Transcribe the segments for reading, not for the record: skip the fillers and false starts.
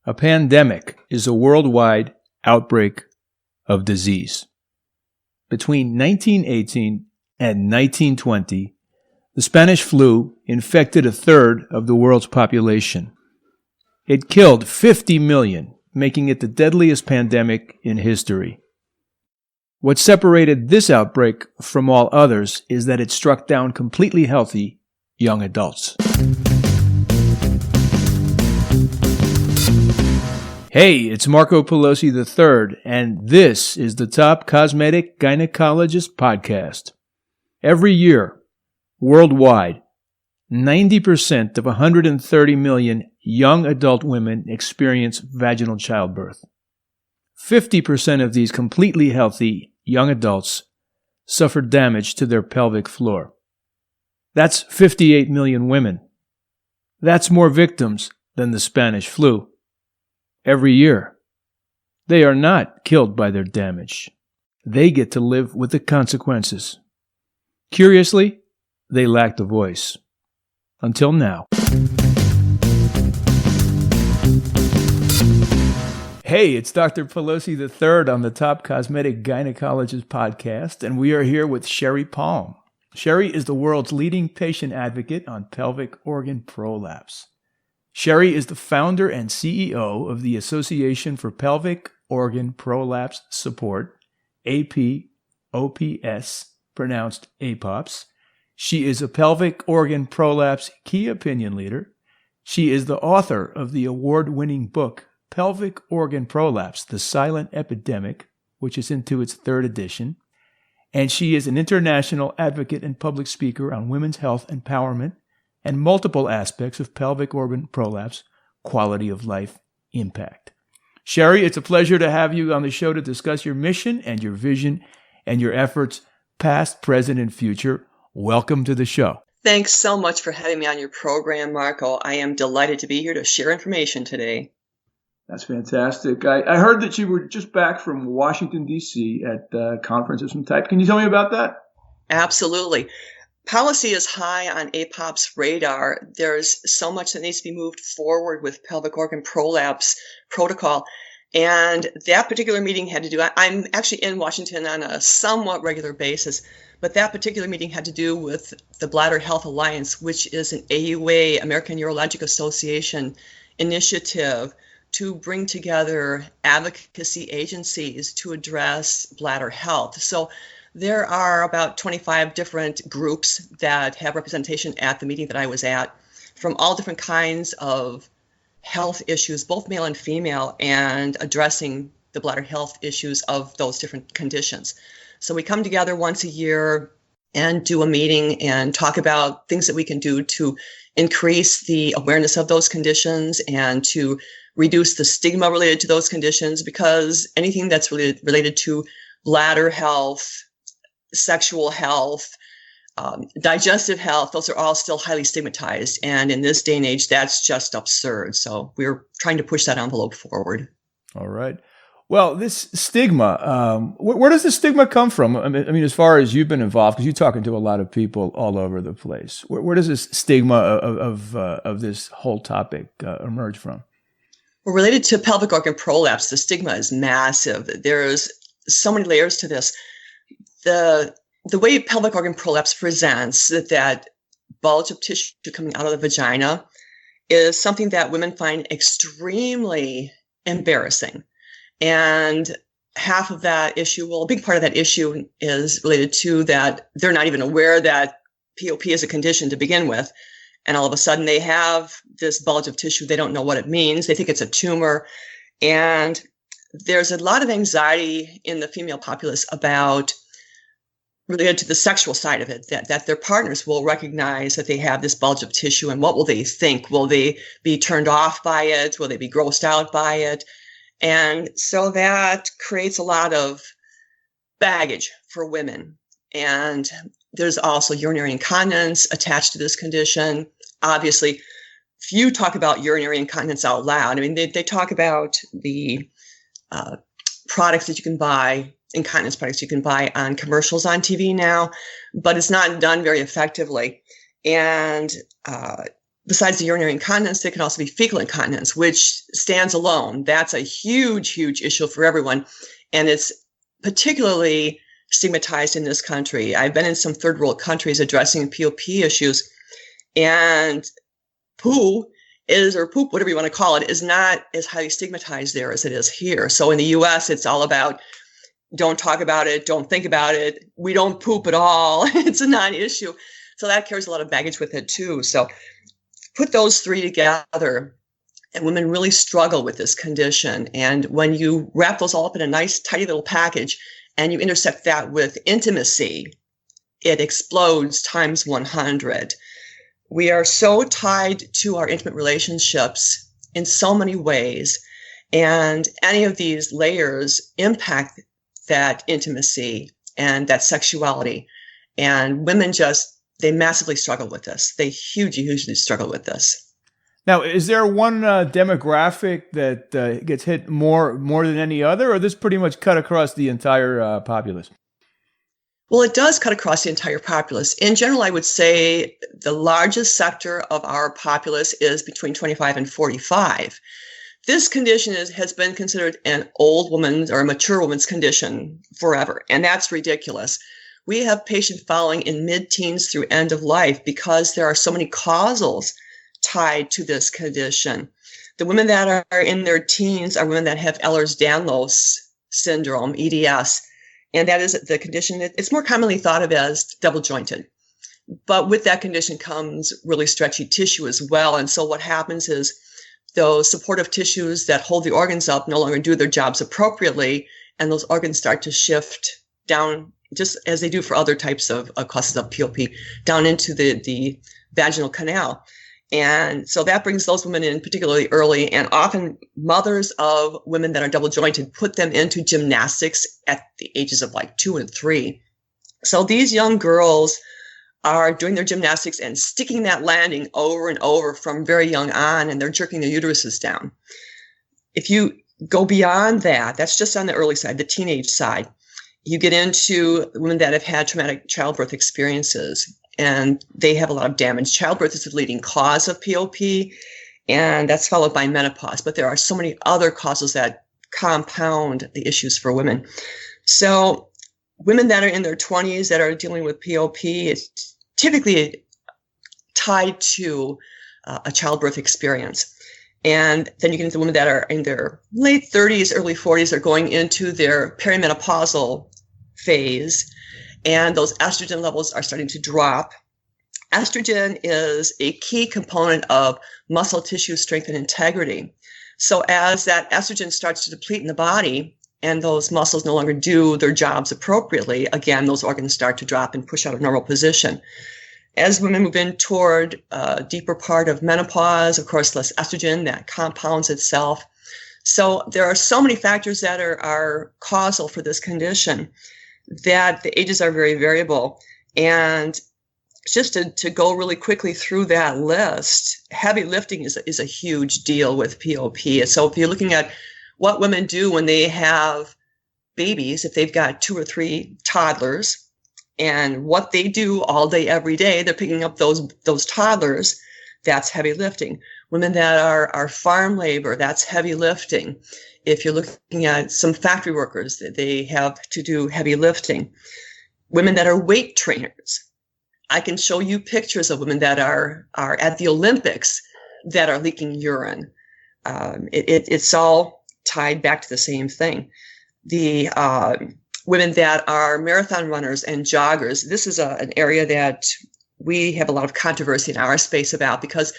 A pandemic is a worldwide outbreak of disease. Between 1918 and 1920, the Spanish flu infected a third of the world's population. It killed 50 million, making it the deadliest pandemic in history. What separated this outbreak from all others is that it struck down completely healthy young adults. Hey, it's Marco Pelosi III, and this is the Top Cosmetic Gynecologist Podcast. Every year, worldwide, 90% of 130 million young adult women experience vaginal childbirth. 50% of these completely healthy young adults suffer damage to their pelvic floor. That's 58 million women. That's more victims than the Spanish flu. Every year. They are not killed by their damage. They get to live with the consequences. Curiously, they lacked a voice. Until now. Hey, it's Dr. Pelosi III on the Top Cosmetic Gynecologist Podcast, and we are here with Sherrie Palm. Sherrie is the world's leading patient advocate on pelvic organ prolapse. Sherrie is the founder and CEO of the Association for Pelvic Organ Prolapse Support, APOPS, pronounced APOPS. She is a pelvic organ prolapse key opinion leader. She is the author of the award-winning book, Pelvic Organ Prolapse, The Silent Epidemic, which is into its third edition. And she is an international advocate and public speaker on women's health empowerment and multiple aspects of pelvic organ prolapse, quality of life, impact. Sherrie, it's a pleasure to have you on the show to discuss your mission and your vision and your efforts, past, present, and future. Welcome to the show. Thanks so much for having me on your program, Marco. I am delighted to be here to share information today. That's fantastic. I heard that you were just back from Washington, D.C. at a conference of some type. Can you tell me about that? Absolutely. Policy is high on APOPS radar. There's so much that needs to be moved forward with pelvic organ prolapse protocol. And that particular meeting had to do, I'm actually in Washington on a somewhat regular basis, but that particular meeting had to do with the Bladder Health Alliance, which is an AUA, American Urologic Association initiative to bring together advocacy agencies to address bladder health. So there are about 25 different groups that have representation at the meeting that I was at from all different kinds of health issues, both male and female, and addressing the bladder health issues of those different conditions. So we come together once a year and do a meeting and talk about things that we can do to increase the awareness of those conditions and to reduce the stigma related to those conditions, because anything that's related to bladder health, sexual health, digestive health, those are all still highly stigmatized. And in this day and age, that's just absurd. So we're trying to push that envelope forward. All right. Well, this stigma, where does the stigma come from? I mean, as far as you've been involved, because you're talking to a lot of people all over the place, where does this stigma of this whole topic emerge from? Well, related to pelvic organ prolapse, the stigma is massive. There's so many layers to this. The way pelvic organ prolapse presents, that bulge of tissue coming out of the vagina, is something that women find extremely embarrassing. And half of that issue, well, a big part of that issue is related to that they're not even aware that POP is a condition to begin with. And all of a sudden they have this bulge of tissue. They don't know what it means. They think it's a tumor. And there's a lot of anxiety in the female populace about related to the sexual side of it, that their partners will recognize that they have this bulge of tissue, and what will they think? Will they be turned off by it? Will they be grossed out by it? And so that creates a lot of baggage for women. And there's also urinary incontinence attached to this condition. Obviously, few talk about urinary incontinence out loud. I mean, they talk about the products that you can buy, incontinence products you can buy on commercials on TV now, but it's not done very effectively. And besides the urinary incontinence, there can also be fecal incontinence, which stands alone. That's a huge, huge issue for everyone. And it's particularly stigmatized in this country. I've been in some third world countries addressing POP issues, and poo is, or poop, whatever you want to call it, is not as highly stigmatized there as it is here. So in the US, it's all about don't talk about it, don't think about it, we don't poop at all. It's a non-issue. So that carries a lot of baggage with it too. So put those three together, and women really struggle with this condition. And when you wrap those all up in a nice, tidy little package, and you intersect that with intimacy, it explodes times 100. We are so tied to our intimate relationships in so many ways, and any of these layers impact that intimacy and that sexuality. And women they massively struggle with this. They hugely struggle with this. Now, is there one demographic that gets hit more than any other, or this pretty much cut across the entire populace? Well, it does cut across the entire populace. In general, I would say the largest sector of our populace is between 25 and 45. This condition has been considered an old woman's or a mature woman's condition forever, and that's ridiculous. We have patient following in mid-teens through end of life because there are so many causals tied to this condition. The women that are in their teens are women that have Ehlers-Danlos syndrome, EDS, and that is the condition that it's more commonly thought of as double jointed. But with that condition comes really stretchy tissue as well. And so what happens is those supportive tissues that hold the organs up no longer do their jobs appropriately, and those organs start to shift down, just as they do for other types of causes of POP, down into the vaginal canal. And so that brings those women in particularly early, and often mothers of women that are double jointed put them into gymnastics at the ages of like 2 and 3. So these young girls are doing their gymnastics and sticking that landing over and over from very young on, and they're jerking their uteruses down. If you go beyond that, that's just on the early side, the teenage side. You get into women that have had traumatic childbirth experiences, and they have a lot of damage. Childbirth is the leading cause of POP, and that's followed by menopause. But there are so many other causes that compound the issues for women. So women that are in their 20s that are dealing with POP, it's typically tied to a childbirth experience. And then you get into women that are in their late 30s, early 40s, are going into their perimenopausal phase, and those estrogen levels are starting to drop. Estrogen is a key component of muscle tissue strength and integrity. So as that estrogen starts to deplete in the body and those muscles no longer do their jobs appropriately, again, those organs start to drop and push out of normal position. As women move in toward a deeper part of menopause, of course, less estrogen, that compounds itself. So there are so many factors that are causal for this condition that the ages are very variable. And just to go really quickly through that list, heavy lifting is a huge deal with POP. So if you're looking at what women do when they have babies, if they've got 2 or 3 toddlers, and what they do all day, every day, they're picking up those toddlers, that's heavy lifting. Women that are farm labor, that's heavy lifting. If you're looking at some factory workers, they have to do heavy lifting. Women that are weight trainers. I can show you pictures of women that are at the Olympics that are leaking urine. It's all tied back to the same thing. The women that are marathon runners and joggers, this is an area that we have a lot of controversy in our space about, because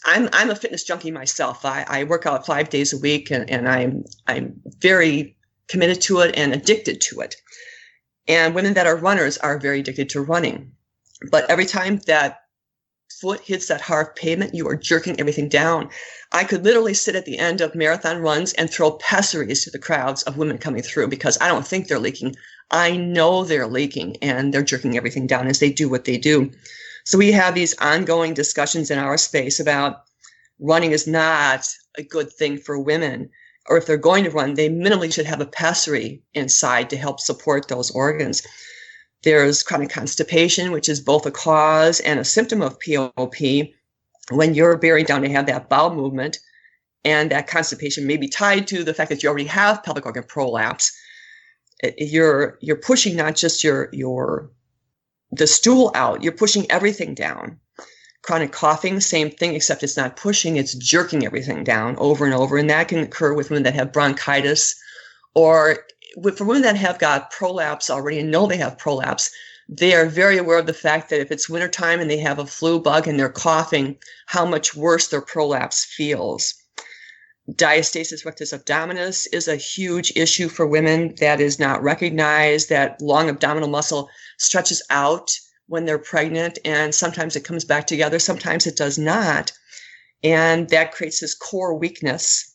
I'm a fitness junkie myself. I work out 5 days a week, and I'm very committed to it and addicted to it. And women that are runners are very addicted to running. But every time that foot hits that hard pavement, you are jerking everything down. I could literally sit at the end of marathon runs and throw pessaries to the crowds of women coming through, because I don't think they're leaking. I know they're leaking, and they're jerking everything down as they do what they do. So we have these ongoing discussions in our space about running is not a good thing for women, or if they're going to run, they minimally should have a pessary inside to help support those organs. There's chronic constipation, which is both a cause and a symptom of POP. when you're bearing down to have that bowel movement, and that constipation may be tied to the fact that you already have pelvic organ prolapse, you're pushing not just the stool out, you're pushing everything down. Chronic coughing, same thing, except it's not pushing, it's jerking everything down over and over. And that can occur with women that have bronchitis, or for women that have got prolapse already and know they have prolapse. They are very aware of the fact that if it's wintertime and they have a flu bug and they're coughing, how much worse their prolapse feels. Diastasis rectus abdominis is a huge issue for women that is not recognized. That long abdominal muscle stretches out when they're pregnant, and sometimes it comes back together, sometimes it does not. And that creates this core weakness.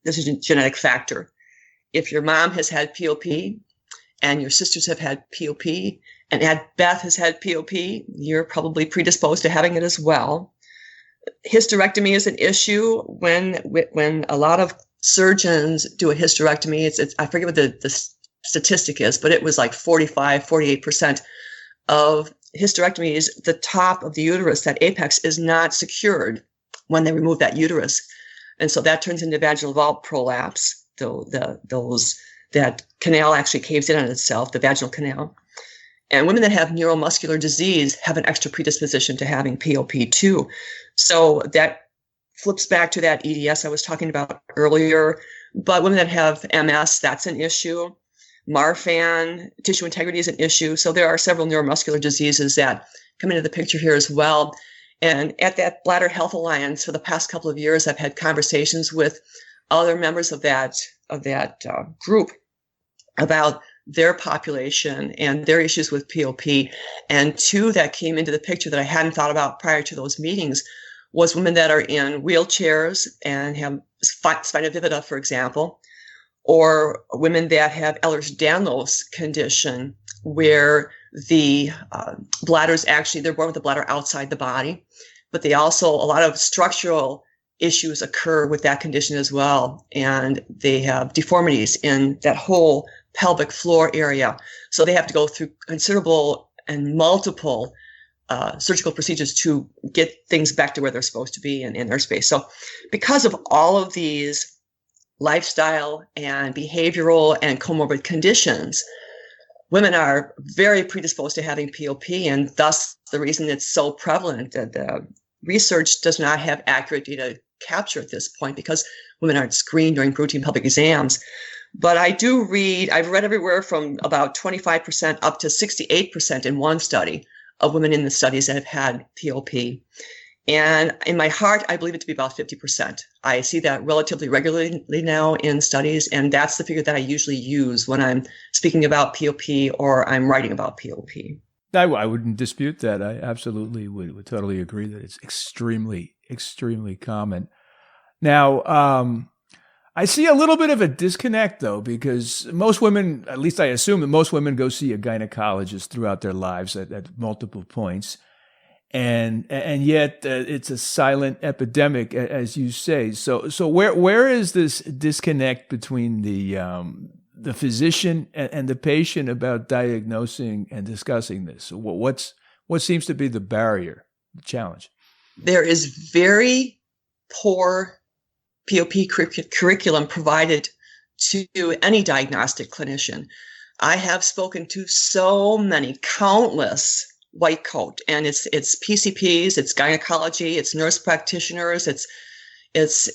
This is a genetic factor. If your mom has had POP and your sisters have had POP and Aunt Beth has had POP, you're probably predisposed to having it as well. Hysterectomy is an issue when a lot of surgeons do a hysterectomy. It's I forget what the statistic is, but it was like 48% of hysterectomies, the top of the uterus, that apex, is not secured when they remove that uterus. And so that turns into vaginal vault prolapse. That canal actually caves in on itself, the vaginal canal. And women that have neuromuscular disease have an extra predisposition to having POP too. So that flips back to that EDS I was talking about earlier. But women that have MS, that's an issue. Marfan, tissue integrity is an issue. So there are several neuromuscular diseases that come into the picture here as well. And at that Bladder Health Alliance for the past couple of years, I've had conversations with other members of that group about their population and their issues with POP. And two that came into the picture that I hadn't thought about prior to those meetings was women that are in wheelchairs and have spina bifida, for example, or women that have Ehlers-Danlos condition, where the bladders actually, they're born with the bladder outside the body, but they also, a lot of structural issues occur with that condition as well. And they have deformities in that whole pelvic floor area. So they have to go through considerable and multiple surgical procedures to get things back to where they're supposed to be in their space. So because of all of these lifestyle and behavioral and comorbid conditions, women are very predisposed to having POP, and thus the reason it's so prevalent. That the research does not have accurate data capture at this point because women aren't screened during routine pelvic exams. But I do read, I've read everywhere from about 25% up to 68% in one study of women in the studies that have had POP. And in my heart, I believe it to be about 50%. I see that relatively regularly now in studies, and that's the figure that I usually use when I'm speaking about POP or I'm writing about POP. I wouldn't dispute that. I absolutely would totally agree that it's extremely, extremely common. Now, I see a little bit of a disconnect, though, because most women, at least I assume that most women go see a gynecologist throughout their lives at multiple points. And yet it's a silent epidemic, as you say. So where is this disconnect between the physician and the patient about diagnosing and discussing this? What seems to be the barrier, the challenge? There is very poor POP curriculum provided to any diagnostic clinician. I have spoken to so many, countless white coat, and it's PCPs, it's gynecology, it's nurse practitioners, it's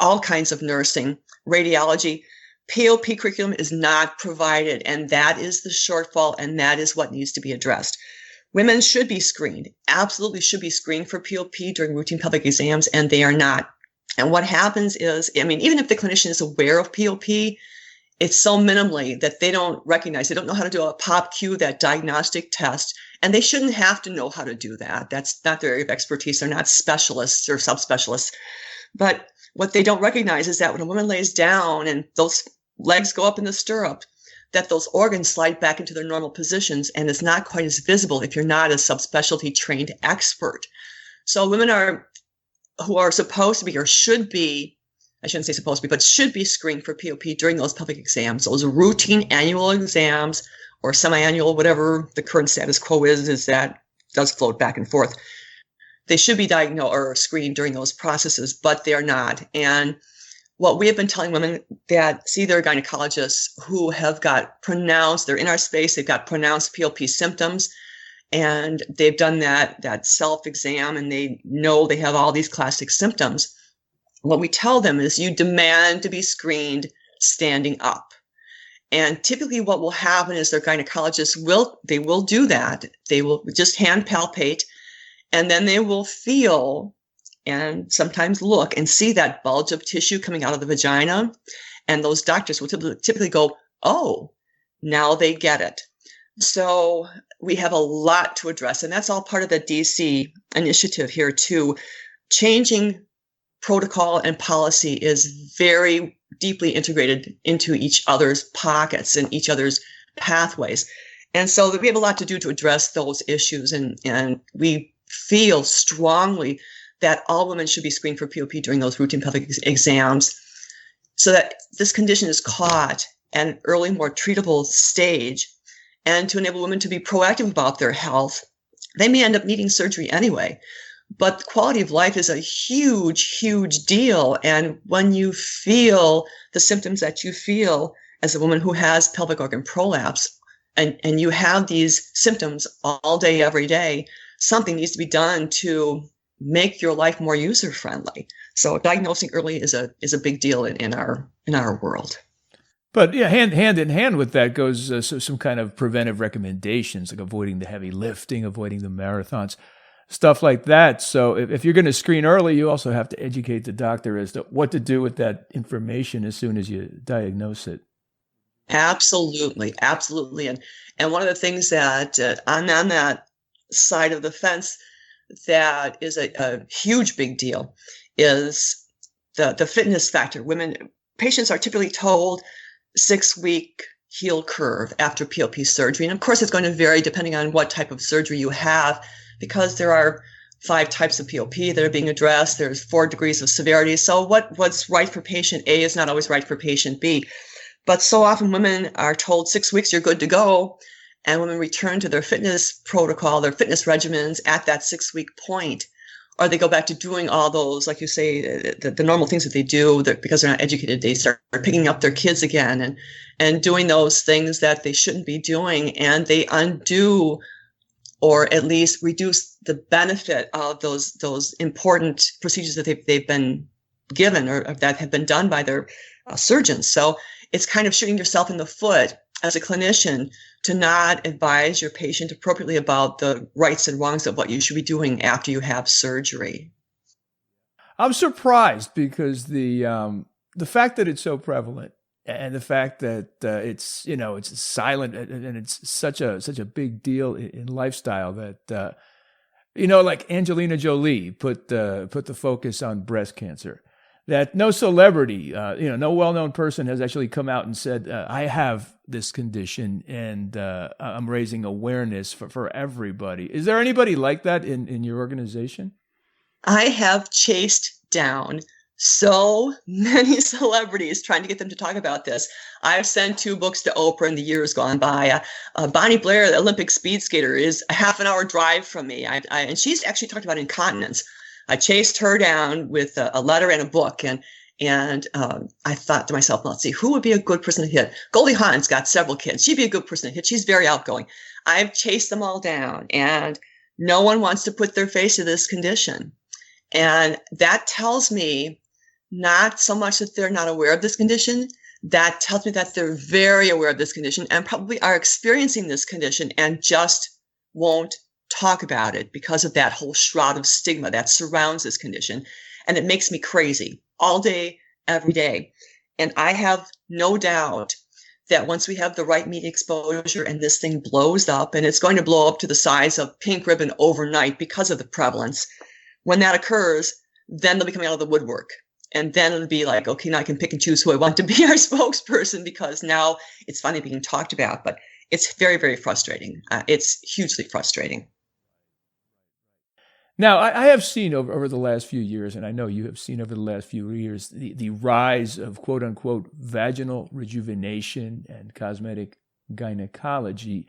all kinds of nursing, radiology. POP curriculum is not provided, and that is the shortfall, and that is what needs to be addressed. Women should be screened, absolutely should be screened for POP during routine pelvic exams, and they are not. And what happens is, I mean, even if the clinician is aware of POP, it's so minimally that they don't recognize, they don't know how to do a POPQ, that diagnostic test, and they shouldn't have to know how to do that. That's not their area of expertise. They're not specialists or subspecialists. But what they don't recognize is that when a woman lays down and those legs go up in the stirrup, that those organs slide back into their normal positions, and it's not quite as visible if you're not a subspecialty trained expert. So women who are supposed to be, or should be, I shouldn't say supposed to be, but should be screened for POP during those pelvic exams, those routine annual exams or semi-annual, whatever the current status quo is that does float back and forth. they should be diagnosed or screened during those processes, but they're not. And what we have been telling women that see their gynecologists who have got pronounced, they're in our space, they've got pronounced POP symptoms, and they've done that self-exam, and they know they have all these classic symptoms. What we tell them is you demand to be screened standing up. And typically what will happen is their gynecologist will do that. They will just hand palpate, and then they will feel and sometimes look and see that bulge of tissue coming out of the vagina. And those doctors will typically go, oh, now they get it. So we have a lot to address. And that's all part of the DC initiative here too. Changing protocol and policy is very deeply integrated into each other's pockets and each other's pathways. And so we have a lot to do to address those issues. And we feel strongly that all women should be screened for POP during those routine pelvic exams so that this condition is caught at an early, more treatable stage, and to enable women to be proactive about their health. They may end up needing surgery anyway, but the quality of life is a huge, huge deal. And when you feel the symptoms that you feel as a woman who has pelvic organ prolapse, and you have these symptoms all day, every day, something needs to be done to make your life more user-friendly. So diagnosing early is a big deal in our world. But yeah, hand in hand with that goes some kind of preventive recommendations, like avoiding the heavy lifting, avoiding the marathons, stuff like that. So if you're going to screen early, you also have to educate the doctor as to what to do with that information as soon as you diagnose it. Absolutely. And one of the things that on that side of the fence that is a huge big deal is the fitness factor. Patients are typically told 6-week heel curve after POP surgery. And of course, it's going to vary depending on what type of surgery you have, because there are 5 types of POP that are being addressed. There's 4 degrees of severity. So what's right for patient A is not always right for patient B. But so often women are told 6 weeks, you're good to go. And women return to their fitness protocol, their fitness regimens at that 6-week point, or they go back to doing all those, like you say, the normal things that they do because they're not educated. They start picking up their kids again and doing those things that they shouldn't be doing. And they undo or at least reduce the benefit of those important procedures that they've been given or that have been done by their surgeons. So it's kind of shooting yourself in the foot as a clinician to not advise your patient appropriately about the rights and wrongs of what you should be doing after you have surgery. I'm surprised because the fact that it's so prevalent and the fact that it's silent and it's such a big deal in lifestyle that like Angelina Jolie put the focus on breast cancer. That no celebrity, no well-known person has actually come out and said, I have this condition and I'm raising awareness for everybody. Is there anybody like that in your organization? I have chased down so many celebrities trying to get them to talk about this. I've sent 2 books to Oprah in the years gone by. Bonnie Blair, the Olympic speed skater, is a half-an-hour drive from me. And she's actually talked about incontinence. I chased her down with a letter and a book, and I thought to myself, let's see, who would be a good person to hit? Goldie Hawn's got several kids. She'd be a good person to hit. She's very outgoing. I've chased them all down, and no one wants to put their face to this condition. And that tells me not so much that they're not aware of this condition. That tells me that they're very aware of this condition and probably are experiencing this condition and just won't talk about it because of that whole shroud of stigma that surrounds this condition. And it makes me crazy all day, every day. And I have no doubt that once we have the right media exposure and this thing blows up, and it's going to blow up to the size of pink ribbon overnight because of the prevalence, when that occurs, then they'll be coming out of the woodwork. And then it'll be like, okay, now I can pick and choose who I want to be our spokesperson because now it's finally being talked about. But it's very, very frustrating. It's hugely frustrating. Now, I have seen over the last few years, and I know you have seen over the last few years, the rise of quote-unquote vaginal rejuvenation and cosmetic gynecology.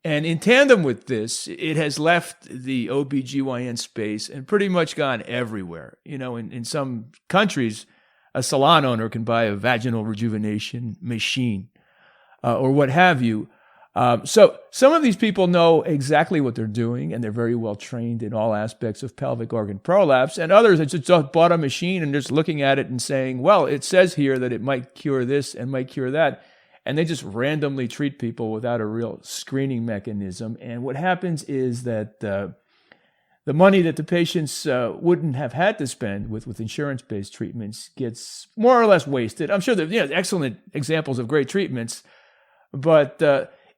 And in tandem with this, it has left the OBGYN space and pretty much gone everywhere. In some countries, a salon owner can buy a vaginal rejuvenation machine or what have you. So some of these people know exactly what they're doing, and they're very well trained in all aspects of pelvic organ prolapse. And others have just bought a machine and just looking at it and saying, well, it says here that it might cure this and might cure that. And they just randomly treat people without a real screening mechanism. And what happens is that the money that the patients wouldn't have had to spend with insurance-based treatments gets more or less wasted. I'm sure there's excellent examples of great treatments, but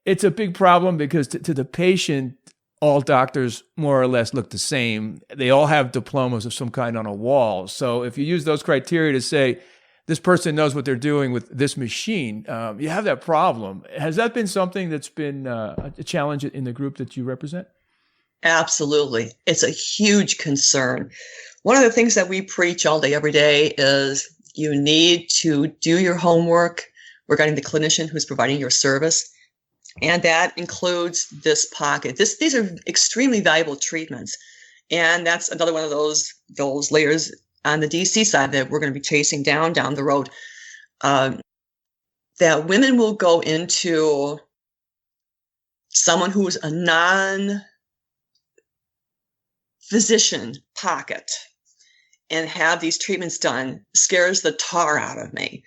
it's a big problem because to the patient, all doctors more or less look the same. They all have diplomas of some kind on a wall. So if you use those criteria to say, this person knows what they're doing with this machine, you have that problem. Has that been something that's been a challenge in the group that you represent? Absolutely. It's a huge concern. One of the things that we preach all day, every day is you need to do your homework regarding the clinician who's providing your service. And that includes this pocket. These are extremely valuable treatments. And that's another one of those layers on the DC side that we're going to be chasing down the road, that women will go into someone who is a non-physician pocket and have these treatments done scares the tar out of me.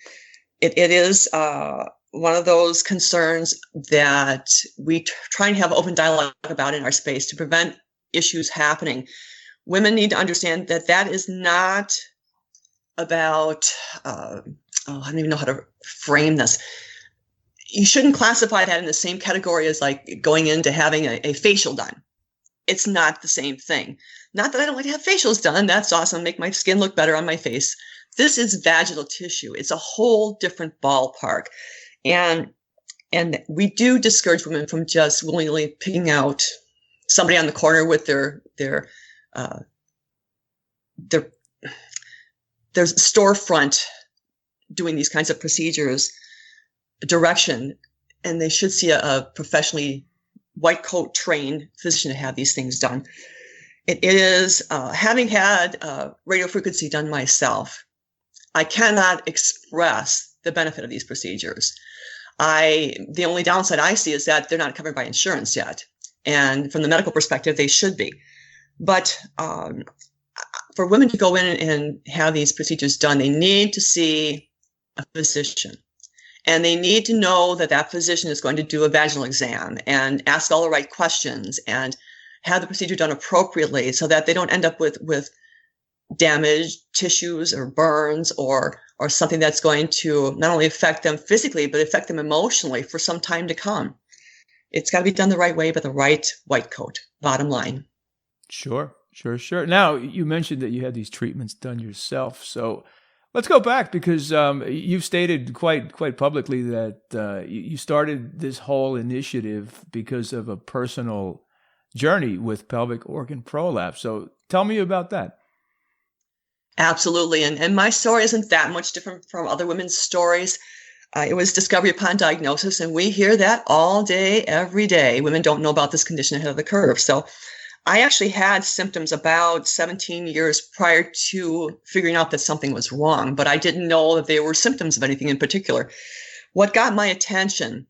It is one of those concerns that we try and have open dialogue about in our space to prevent issues happening. Women need to understand that is not about, I don't even know how to frame this. You shouldn't classify that in the same category as like going into having a facial done. It's not the same thing. Not that I don't like to have facials done. That's awesome. Make my skin look better on my face. This is vaginal tissue. It's a whole different ballpark. And we do discourage women from just willingly picking out somebody on the corner with their storefront doing these kinds of procedures direction, and they should see a professionally white coat trained physician to have these things done. It is, having had radio frequency done myself, I cannot express the benefit of these procedures. The only downside I see is that they're not covered by insurance yet. And from the medical perspective, they should be. But for women to go in and have these procedures done, they need to see a physician. And they need to know that that physician is going to do a vaginal exam and ask all the right questions and have the procedure done appropriately so that they don't end up with damaged tissues or burns or something that's going to not only affect them physically, but affect them emotionally for some time to come. It's got to be done the right way by the right white coat, bottom line. Sure. Now, you mentioned that you had these treatments done yourself. So let's go back because you've stated quite publicly that you started this whole initiative because of a personal journey with pelvic organ prolapse. So tell me about that. Absolutely. And my story isn't that much different from other women's stories. It was discovery upon diagnosis, and we hear that all day, every day. Women don't know about this condition ahead of the curve. So I actually had symptoms about 17 years prior to figuring out that something was wrong, but I didn't know that they were symptoms of anything in particular. What got my attention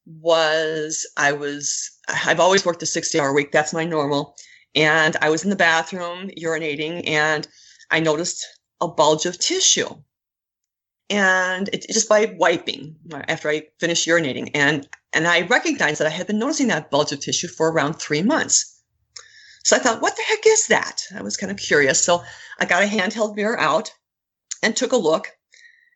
was I've always worked a 60-hour week. That's my normal. And I was in the bathroom urinating, and I noticed a bulge of tissue. And just by wiping after I finished urinating. And I recognized that I had been noticing that bulge of tissue for around 3 months. So I thought, what the heck is that? I was kind of curious. So I got a handheld mirror out and took a look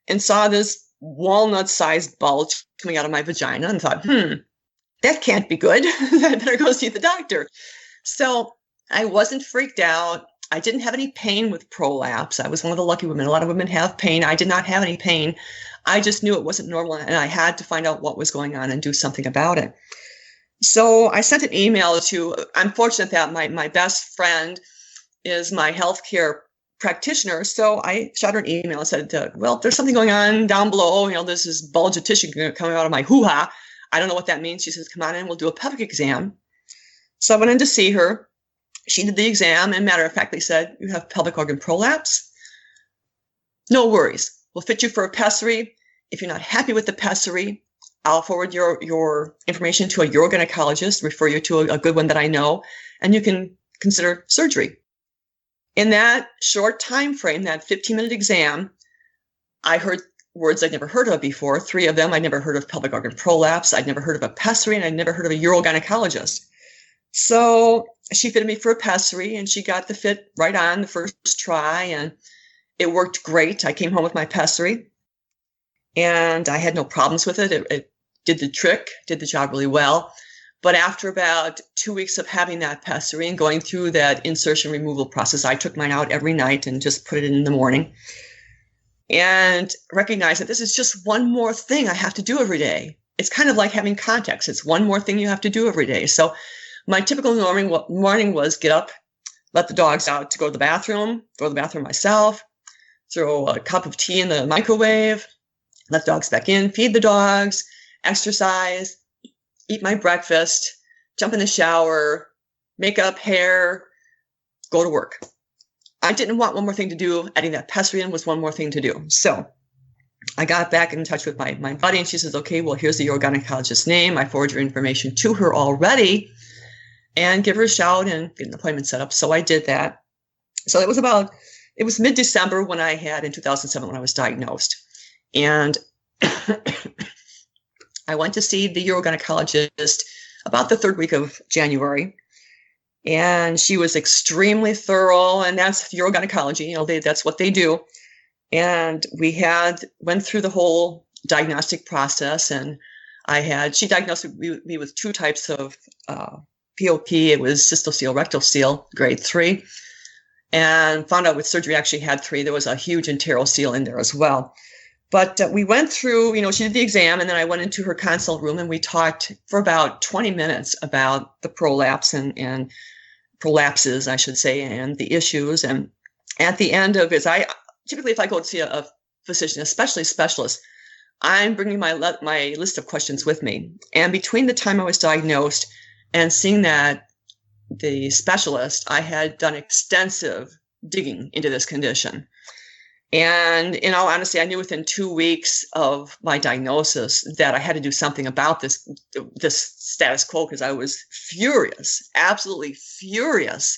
and saw this walnut-sized bulge coming out of my vagina and thought, that can't be good. I better go see the doctor. So I wasn't freaked out. I didn't have any pain with prolapse. I was one of the lucky women. A lot of women have pain. I did not have any pain. I just knew it wasn't normal, and I had to find out what was going on and do something about it. So I sent an email to, I'm fortunate that my best friend is my healthcare practitioner. So I shot her an email and said, well, if there's something going on down below, there's this bulge of tissue coming out of my hoo-ha. I don't know what that means. She says, come on in, we'll do a pelvic exam. So I went in to see her. She did the exam, and matter of fact, they said, you have pelvic organ prolapse. No worries. We'll fit you for a pessary. If you're not happy with the pessary, I'll forward your information to a urogynecologist, refer you to a good one that I know, and you can consider surgery. In that short time frame, that 15-minute exam, I heard words I'd never heard of before. 3 of them, I'd never heard of pelvic organ prolapse. I'd never heard of a pessary, and I'd never heard of a urogynecologist. So she fitted me for a pessary, and she got the fit right on the first try, and it worked great. I came home with my pessary, and I had no problems with it. It did the trick, did the job really well. But after about 2 weeks of having that pessary and going through that insertion removal process, I took mine out every night and just put it in the morning and recognized that this is just one more thing I have to do every day. It's kind of like having contacts. It's one more thing you have to do every day. So my typical morning was get up, let the dogs out to go to the bathroom, go to the bathroom myself, throw a cup of tea in the microwave, let the dogs back in, feed the dogs, exercise, eat my breakfast, jump in the shower, makeup, hair, go to work. I didn't want one more thing to do. Adding that pessary in was one more thing to do. So I got back in touch with my buddy, and she says, okay, well, here's the urogynecologist's name. I forward your information to her already, and give her a shout and get an appointment set up. So I did that. So it was mid-December when I had, in 2007, when I was diagnosed. And I went to see the urogynecologist about the 3rd week of January. And she was extremely thorough, and that's urogynecology. That's what they do. And we went through the whole diagnostic process, and she diagnosed me with 2 types of POP. It was cystocele, rectal seal, grade 3, and found out with surgery I actually had 3. There was a huge enterocele in there as well. But we went through, she did the exam, and then I went into her consult room, and we talked for about 20 minutes about the prolapse and prolapses, I should say, and the issues. And at the end of it, typically if I go to see a physician, especially a specialist, I'm bringing my list of questions with me. And between the time I was diagnosed and seeing the specialist, I had done extensive digging into this condition. And in all honesty, I knew within 2 weeks of my diagnosis that I had to do something about this status quo, because I was furious, absolutely furious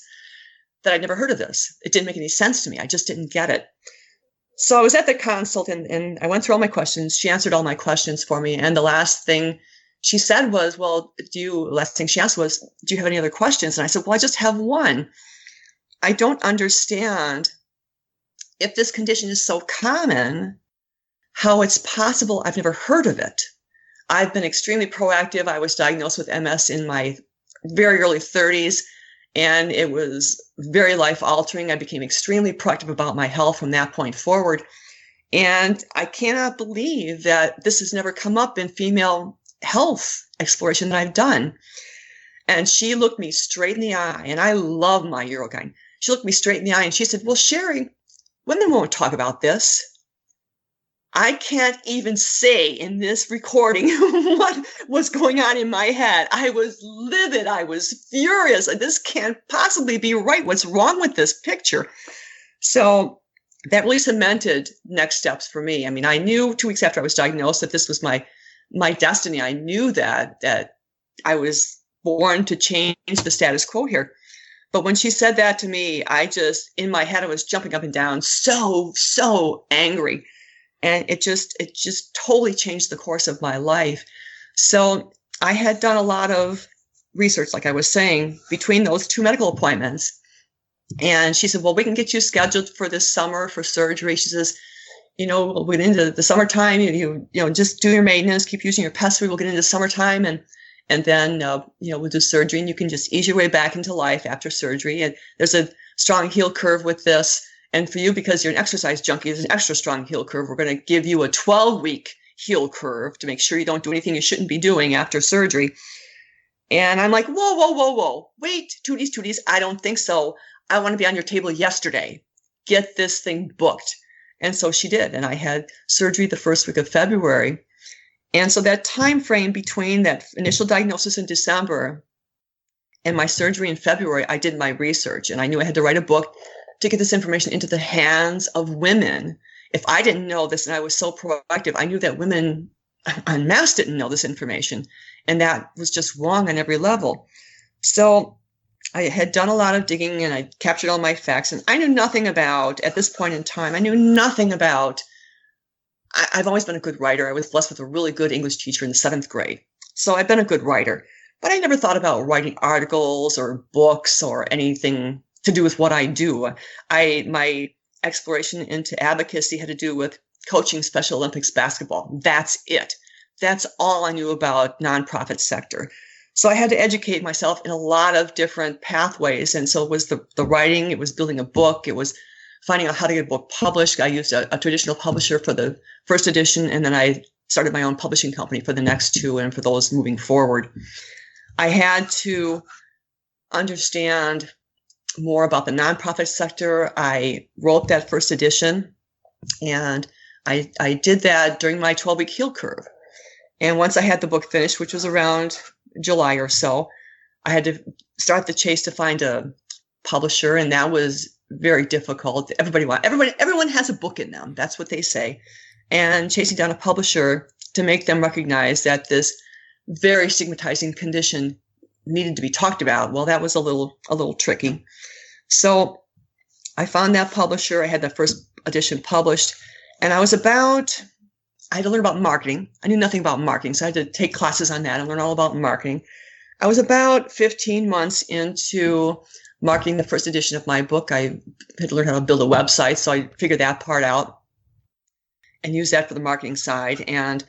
that I'd never heard of this. It didn't make any sense to me. I just didn't get it. So I was at the consult, and I went through all my questions. She answered all my questions for me. And the last thing she said was, last thing she asked was, do you have any other questions? And I said, well, I just have one. I don't understand, if this condition is so common, how it's possible I've never heard of it. I've been extremely proactive. I was diagnosed with MS in my very early 30s, and it was very life-altering. I became extremely proactive about my health from that point forward. And I cannot believe that this has never come up in female health exploration that I've done. And she looked me straight in the eye, and I love my urogyn. She looked me straight in the eye, and she said, well, Sherrie, women won't talk about this. I can't even say in this recording what was going on in my head. I was livid. I was furious. This can't possibly be right. What's wrong with this picture? So that really cemented next steps for me. I mean, I knew 2 weeks after I was diagnosed that this was my destiny. I knew that I was born to change the status quo here. But when she said that to me, in my head, I was jumping up and down, so angry. And it just totally changed the course of my life. So I had done a lot of research, like I was saying, between those 2 medical appointments. And she said, well, we can get you scheduled for this summer for surgery. She says, we'll get into the summertime, you just do your maintenance, keep using your pessary. We'll get into summertime, and then, we'll do surgery, and you can just ease your way back into life after surgery. And there's a strong heel curve with this. And for you, because you're an exercise junkie, there's an extra strong heel curve. We're going to give you a 12-week heel curve to make sure you don't do anything you shouldn't be doing after surgery. And I'm like, whoa. Wait, tooties. I don't think so. I want to be on your table yesterday. Get this thing booked. And so she did. And I had surgery the first week of February. And so that time frame between that initial diagnosis in December and my surgery in February, I did my research, and I knew I had to write a book to get this information into the hands of women. If I didn't know this, and I was so proactive, I knew that women en masse didn't know this information, and that was just wrong on every level. So I had done a lot of digging, and I captured all my facts, and I knew nothing about, at this point in time, I've always been a good writer. I was blessed with a really good English teacher in the 7th grade. So I've been a good writer, but I never thought about writing articles or books or anything to do with what I do. My exploration into advocacy had to do with coaching Special Olympics basketball. That's it. That's all I knew about nonprofit sector. So I had to educate myself in a lot of different pathways. And so it was the writing, it was building a book, it was finding out how to get a book published. I used a traditional publisher for the first edition, and then I started my own publishing company for the next 2 and for those moving forward. I had to understand more about the nonprofit sector. I wrote that first edition, and I did that during my 12-week heal curve. And once I had the book finished, which was around July or so, I had to start the chase to find a publisher, and that was very difficult. Everyone has a book in them. That's what they say. And chasing down a publisher to make them recognize that this very stigmatizing condition needed to be talked about, well, that was a little tricky. So I found that publisher. I had the first edition published, and I had to learn about marketing. I knew nothing about marketing, so I had to take classes on that and learn all about marketing. I was about 15 months into marketing the first edition of my book. I had to learn how to build a website, so I figured that part out and used that for the marketing side. And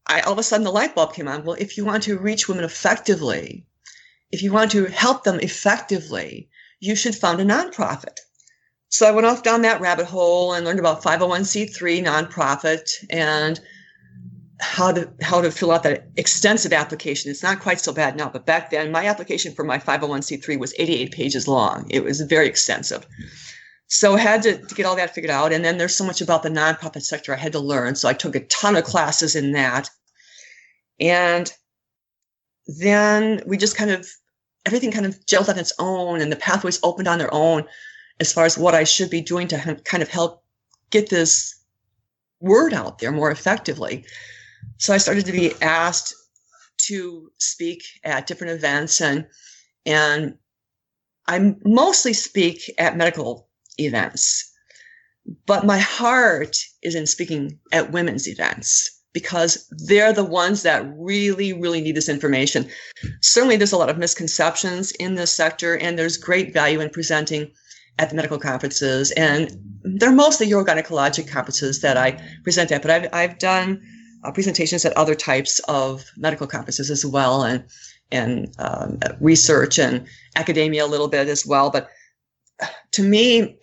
all of a sudden the light bulb came on. Well, if you want to reach women effectively, if you want to help them effectively, you should found a nonprofit. So I went off down that rabbit hole and learned about 501c3 nonprofit and how to fill out that extensive application. It's not quite so bad now, but back then my application for my 501c3 was 88 pages long. It was very extensive. So I had to get all that figured out. And then there's so much about the nonprofit sector I had to learn. So I took a ton of classes in that. And then we just everything kind of gelled on its own, and the pathways opened on their own as far as what I should be doing to kind of help get this word out there more effectively. So I started to be asked to speak at different events, and I mostly speak at medical events, but my heart is in speaking at women's events because they're the ones that really, really need this information. Certainly there's a lot of misconceptions in this sector, and there's great value in presenting at the medical conferences, and they're mostly urogynecologic conferences that I present at, but I've done presentations at other types of medical conferences as well, and research and academia a little bit as well. But to me,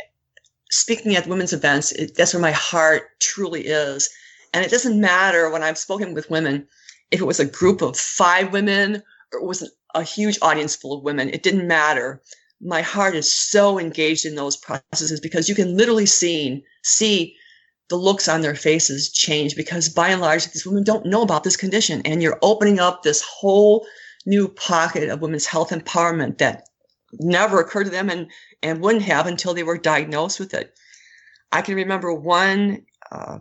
speaking at women's events, that's where my heart truly is. And it doesn't matter when I've spoken with women, if it was a group of 5 women or it was a huge audience full of women, it didn't matter. My heart is so engaged in those processes because you can literally see the looks on their faces change, because by and large, these women don't know about this condition. And you're opening up this whole new pocket of women's health empowerment that never occurred to them and wouldn't have until they were diagnosed with it. I can remember one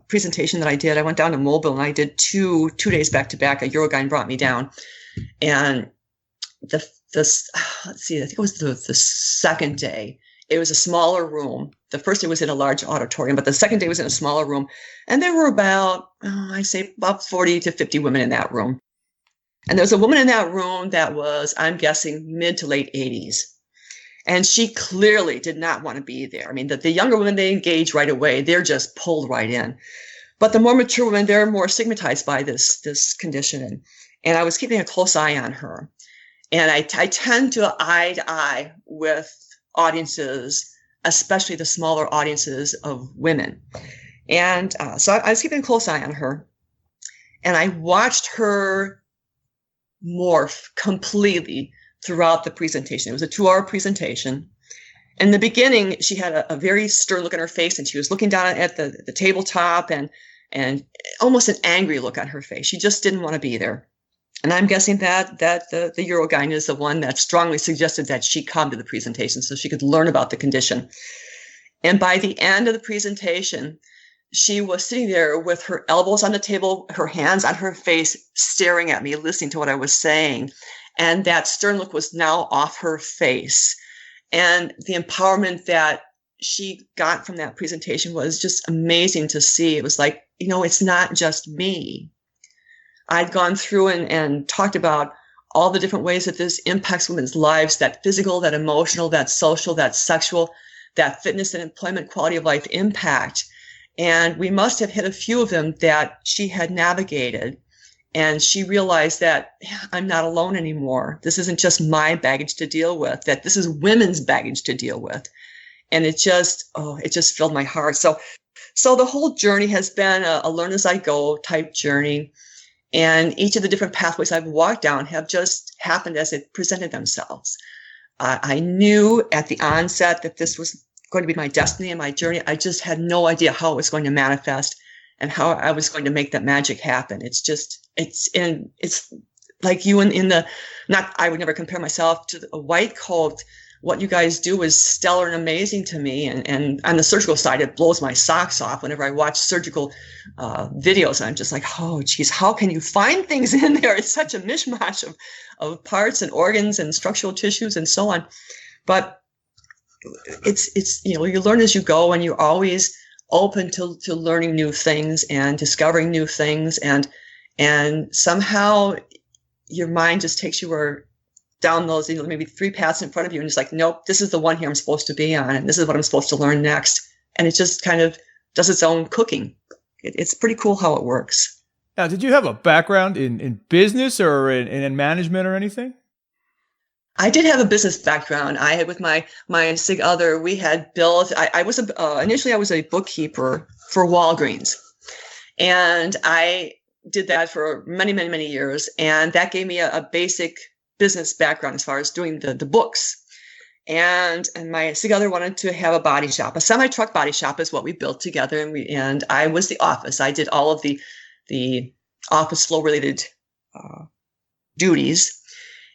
presentation that I did. I went down to Mobile and I did two days back to back. A Urogyn brought me down, and let's see, I think it was the second day. It was a smaller room. The first day was in a large auditorium, but the second day was in a smaller room. And there were about 40 to 50 women in that room. And there was a woman in that room that was, I'm guessing, mid to late 80s. And she clearly did not want to be there. I mean, the younger women, they engage right away. They're just pulled right in. But the more mature women, they're more stigmatized by this condition. And I was keeping a close eye on her. And I tend to eye to eye with audiences, especially the smaller audiences of women. And so I was keeping a close eye on her. And I watched her morph completely throughout the presentation. It was a 2-hour presentation. In the beginning, she had a very stern look on her face, and she was looking down at the tabletop, and and almost an angry look on her face. She just didn't want to be there. And I'm guessing that the Urogyne is the one that strongly suggested that she come to the presentation so she could learn about the condition. And by the end of the presentation, she was sitting there with her elbows on the table, her hands on her face, staring at me, listening to what I was saying. And that stern look was now off her face. And the empowerment that she got from that presentation was just amazing to see. It was like, it's not just me. I'd gone through and talked about all the different ways that this impacts women's lives, that physical, that emotional, that social, that sexual, that fitness and employment quality of life impact. And we must have hit a few of them that she had navigated. And she realized that I'm not alone anymore. This isn't just my baggage to deal with, that this is women's baggage to deal with. And it just filled my heart. So the whole journey has been a learn as I go type journey. And each of the different pathways I've walked down have just happened as it presented themselves. I knew at the onset that this was going to be my destiny and my journey. I just had no idea how it was going to manifest and how I was going to make that magic happen. It's like you in the, not, I would never compare myself to a white coat. What you guys do is stellar and amazing to me. And on the surgical side, it blows my socks off whenever I watch surgical videos. I'm just like, oh, geez, how can you find things in there? It's such a mishmash of parts and organs and structural tissues and so on. But it's you learn as you go, and you're always open to learning new things and discovering new things. And somehow your mind just takes you down those, maybe 3 paths in front of you, and it's like, nope, this is the one here I'm supposed to be on, and this is what I'm supposed to learn next. And it just kind of does its own cooking. It's pretty cool how it works. Now, did you have a background in business or in management or anything? I did have a business background. I had with my sig other, we had built, initially I was a bookkeeper for Walgreens. And I did that for many, many, many years. And that gave me a basic business background as far as doing the books. And my sig other wanted to have a body shop. A semi-truck body shop is what we built together. And I was the office. I did all of the office flow related duties.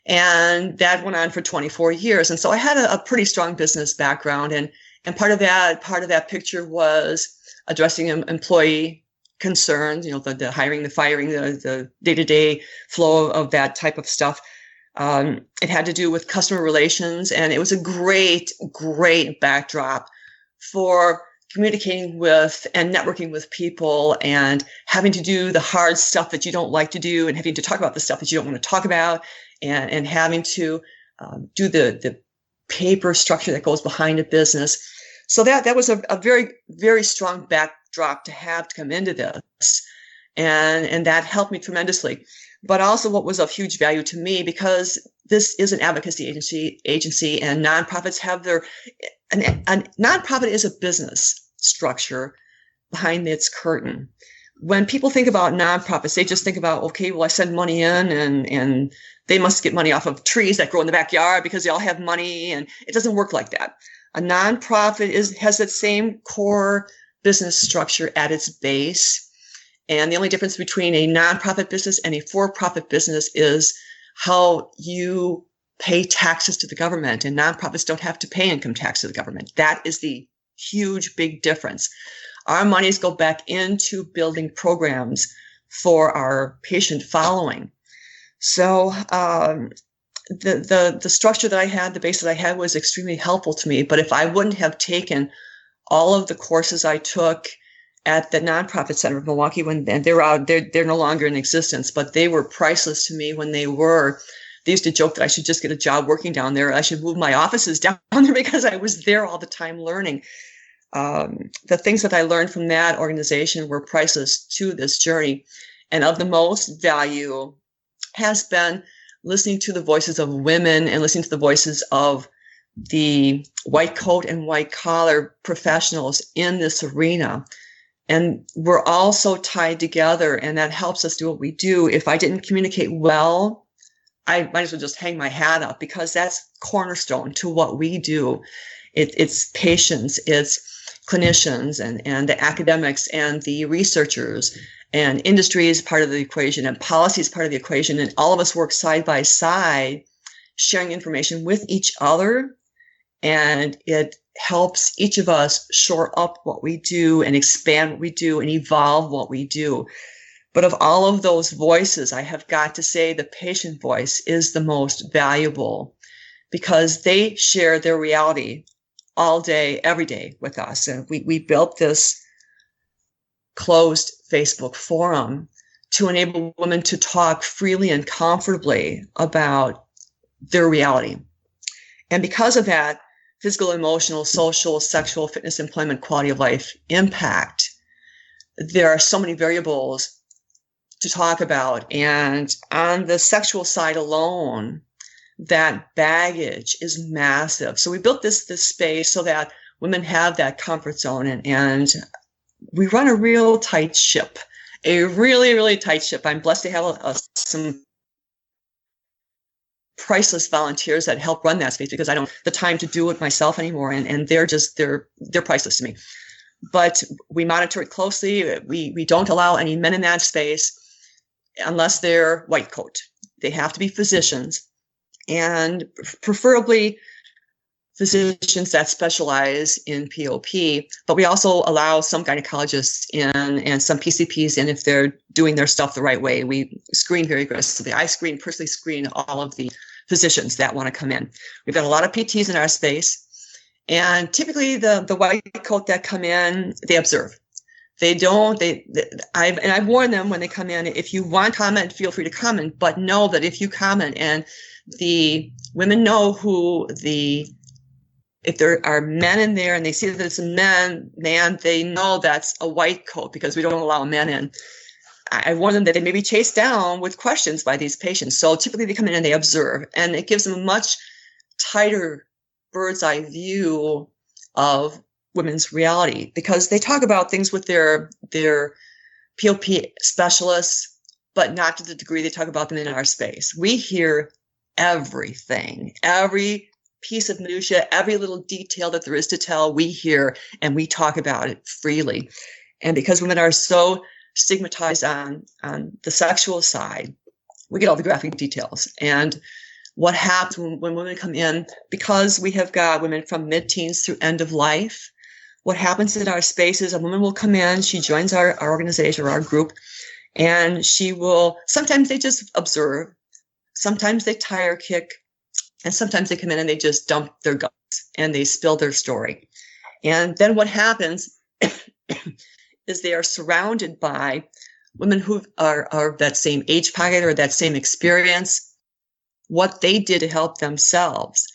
And that went on for 24 years. And so I had a pretty strong business background. And part of that picture was addressing employee concerns, the hiring, the firing, the day-to-day flow of that type of stuff. It had to do with customer relations. And it was a great, great backdrop for communicating with and networking with people and having to do the hard stuff that you don't like to do and having to talk about the stuff that you don't want to talk about. And having to do the paper structure that goes behind a business. So that was a very, very strong backdrop to have to come into this. And that helped me tremendously. But also what was of huge value to me, because this is an advocacy agency and nonprofits have a nonprofit is a business structure behind its curtain. When people think about nonprofits, they just think about, okay, well, I send money in and they must get money off of trees that grow in the backyard because they all have money. And it doesn't work like that. A nonprofit has that same core business structure at its base. And the only difference between a nonprofit business and a for-profit business is how you pay taxes to the government. And nonprofits don't have to pay income tax to the government. That is the huge, big difference. Our monies go back into building programs for our patient following. So the structure that I had, the base that I had was extremely helpful to me. But if I wouldn't have taken all of the courses I took at the Nonprofit Center of Milwaukee, and they're no longer in existence, but they were priceless to me when they were. They used to joke that I should just get a job working down there. I should move my offices down there because I was there all the time learning. The things that I learned from that organization were priceless to this journey. And of the most value has been listening to the voices of women and listening to the voices of the white coat and white collar professionals in this arena. And we're all so tied together, and that helps us do what we do. If I didn't communicate well, I might as well just hang my hat up, because that's cornerstone to what we do. It's patience. It's clinicians and the academics and the researchers, and industry is part of the equation, and policy is part of the equation, and all of us work side by side, sharing information with each other, and it helps each of us shore up what we do and expand what we do and evolve what we do. But of all of those voices, I have got to say the patient voice is the most valuable, because they share their reality all day, every day with us. And we built this closed Facebook forum to enable women to talk freely and comfortably about their reality. And because of that, physical, emotional, social, sexual, fitness, employment, quality of life impact, there are so many variables to talk about. And on the sexual side alone, that baggage is massive. So we built this space so that women have that comfort zone, and we run a real tight ship, a really, really tight ship. I'm blessed to have some priceless volunteers that help run that space, because I don't have the time to do it myself anymore. And they're priceless to me. But we monitor it closely. We don't allow any men in that space unless they're white coat. They have to be physicians, and preferably physicians that specialize in POP, but we also allow some gynecologists in and some PCPs in if they're doing their stuff the right way. We screen very aggressively. I personally screen all of the physicians that want to come in. We've got a lot of PTs in our space, and typically the white coat that come in, they observe. I've warned them when they come in, if you want to comment, feel free to comment, but know that if you comment and the women know if there are men in there and they see that it's a man, they know that's a white coat, because we don't allow men in. I warn them that they may be chased down with questions by these patients. So typically they come in and they observe, and it gives them a much tighter bird's eye view of women's reality, because they talk about things with their POP specialists, but not to the degree they talk about them in our space. We hear everything, every piece of minutia, every little detail that there is to tell, we hear, and we talk about it freely. And because women are so stigmatized on the sexual side, we get all the graphic details. And what happens when women come in, because we have got women from mid-teens through end of life, what happens in our spaces, a woman will come in, she joins our organization or our group, and she will, sometimes they just observe, sometimes they tire kick, and sometimes they come in and they just dump their guts and they spill their story. And then what happens is they are surrounded by women who are that same age pocket or that same experience, what they did to help themselves.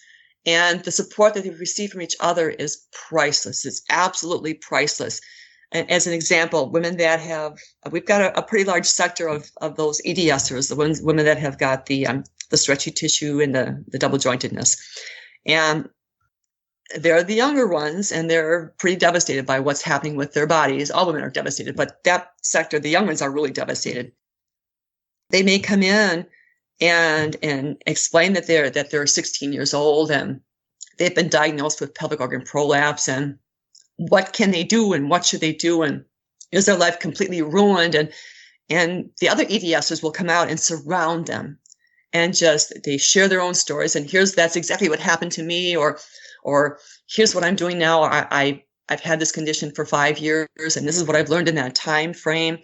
And the support that they receive from each other is priceless. It's absolutely priceless. And as an example, women that we've got a pretty large sector of those EDSers, the women that have got the stretchy tissue and the double jointedness. And they're the younger ones, and they're pretty devastated by what's happening with their bodies. All women are devastated, but that sector, the young ones, are really devastated. They may come in and explain that they're 16 years old and they've been diagnosed with pelvic organ prolapse, and what can they do and what should they do, and is their life completely ruined? And the other EDSers will come out and surround them, and they share their own stories. And that's exactly what happened to me, or here's what I'm doing now. I've had this condition for 5 years, and this is what I've learned in that time frame.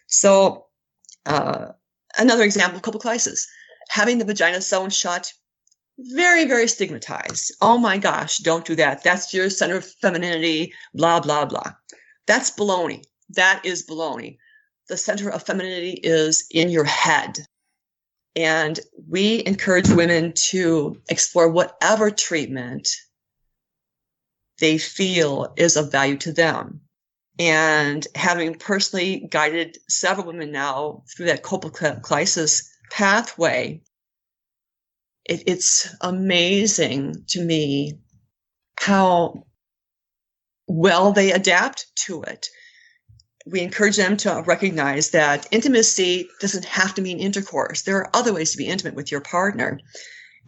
So another example, colpoclysis, having the vagina sewn shut, very, very stigmatized. Oh my gosh, don't do that. That's your center of femininity, blah, blah, blah. That's baloney. That is baloney. The center of femininity is in your head. And we encourage women to explore whatever treatment they feel is of value to them. And having personally guided several women now through that colpoclysis pathway, it's amazing to me how well they adapt to it. We encourage them to recognize that intimacy doesn't have to mean intercourse. There are other ways to be intimate with your partner.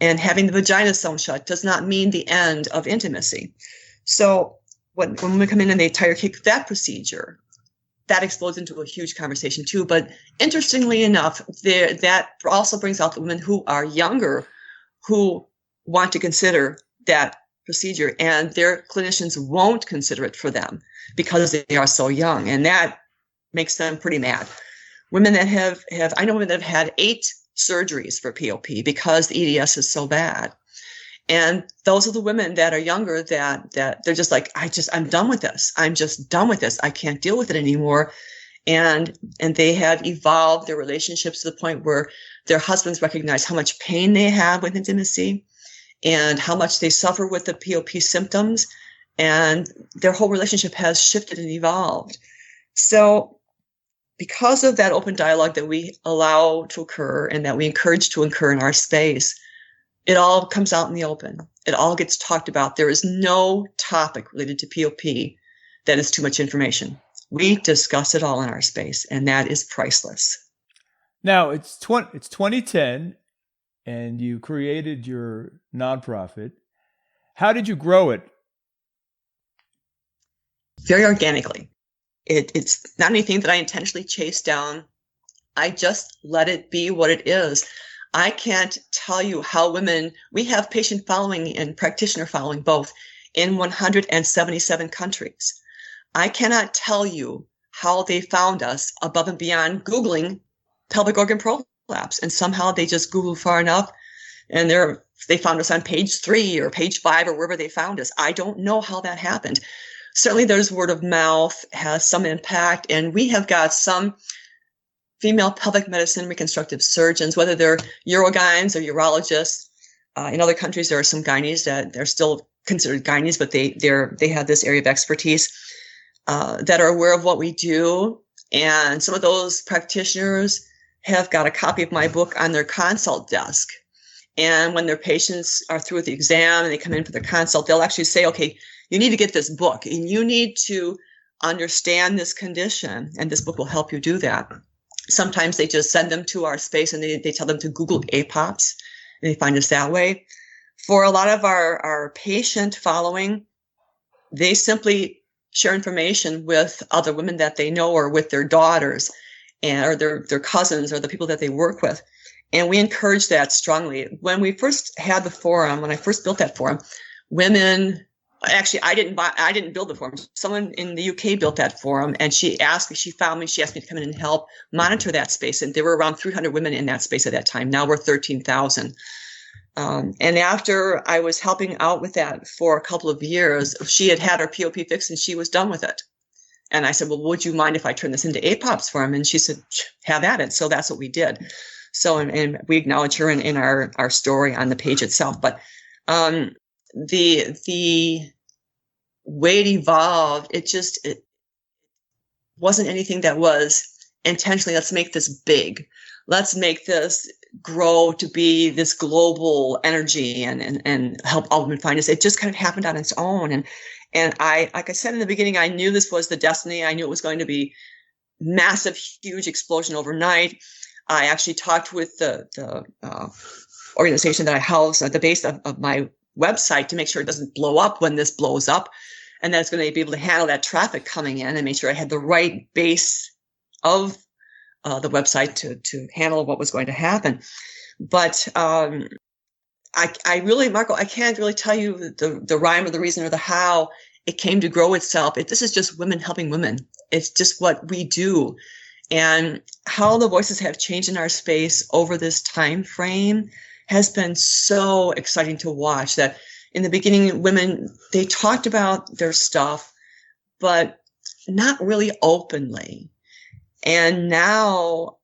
And having the vagina sewn shut does not mean the end of intimacy. So when women come in and they tire kick that procedure, that explodes into a huge conversation too. But interestingly enough, that also brings out the women who are younger, who want to consider that procedure, and their clinicians won't consider it for them because they are so young, and that makes them pretty mad. Women that I know women that have had 8 surgeries for POP because the EDS is so bad. And those are the women that are younger that they're just like, I'm done with this. I'm just done with this. I can't deal with it anymore. And they have evolved their relationships to the point where their husbands recognize how much pain they have with intimacy and how much they suffer with the POP symptoms. And their whole relationship has shifted and evolved. So because of that open dialogue that we allow to occur and that we encourage to occur in our space, it all comes out in the open. It all gets talked about. There is no topic related to POP that is too much information. We discuss it all in our space, and that is priceless. Now, it's 2010, and you created your nonprofit. How did you grow it? Very organically. It's not anything that I intentionally chased down. I just let it be what it is. I can't tell you how we have patient following and practitioner following both in 177 countries. I cannot tell you how they found us above and beyond Googling pelvic organ prolapse. And somehow they just Googled far enough and they found us on page 3 or page 5 or wherever they found us. I don't know how that happened. Certainly there's word of mouth has some impact, and we have got some female pelvic medicine reconstructive surgeons, whether they're urogynes or urologists. In other countries, there are some gynes that they're still considered gynes, but they have this area of expertise that are aware of what we do. And some of those practitioners have got a copy of my book on their consult desk. And when their patients are through with the exam and they come in for their consult, they'll actually say, okay, you need to get this book and you need to understand this condition, and this book will help you do that. Sometimes they just send them to our space and they tell them to Google APOPS, and they find us that way. For a lot of our patient following, they simply share information with other women that they know or with their daughters or their cousins or the people that they work with. And we encourage that strongly. When we first had the forum, when I first built that forum, women... Actually, I didn't build the forum. Someone in the UK built that forum, and she asked me to come in and help monitor that space. And there were around 300 women in that space at that time. Now we're 13,000. And after I was helping out with that for a couple of years, she had her POP fixed and she was done with it. And I said, well, would you mind if I turn this into APOPS for him? And she said, have at it. So that's what we did. So, and we acknowledge her in our story on the page itself. But the way it evolved, it wasn't anything that was intentionally, let's make this big. Let's make this grow to be this global energy and help all women find us. It just kind of happened on its own. And I, like I said in the beginning, I knew this was the destiny. I knew it was going to be massive, huge explosion overnight. I actually talked with the organization that I house at the base of my website to make sure it doesn't blow up when this blows up, and that it's going to be able to handle that traffic coming in, and make sure I had the right base of the website to handle what was going to happen. But I really, Marco, I can't really tell you the rhyme or the reason or the how it came to grow itself. This is just women helping women. It's just what we do. And how the voices have changed in our space over this time frame has been so exciting to watch. That in the beginning, women, they talked about their stuff, but not really openly. And now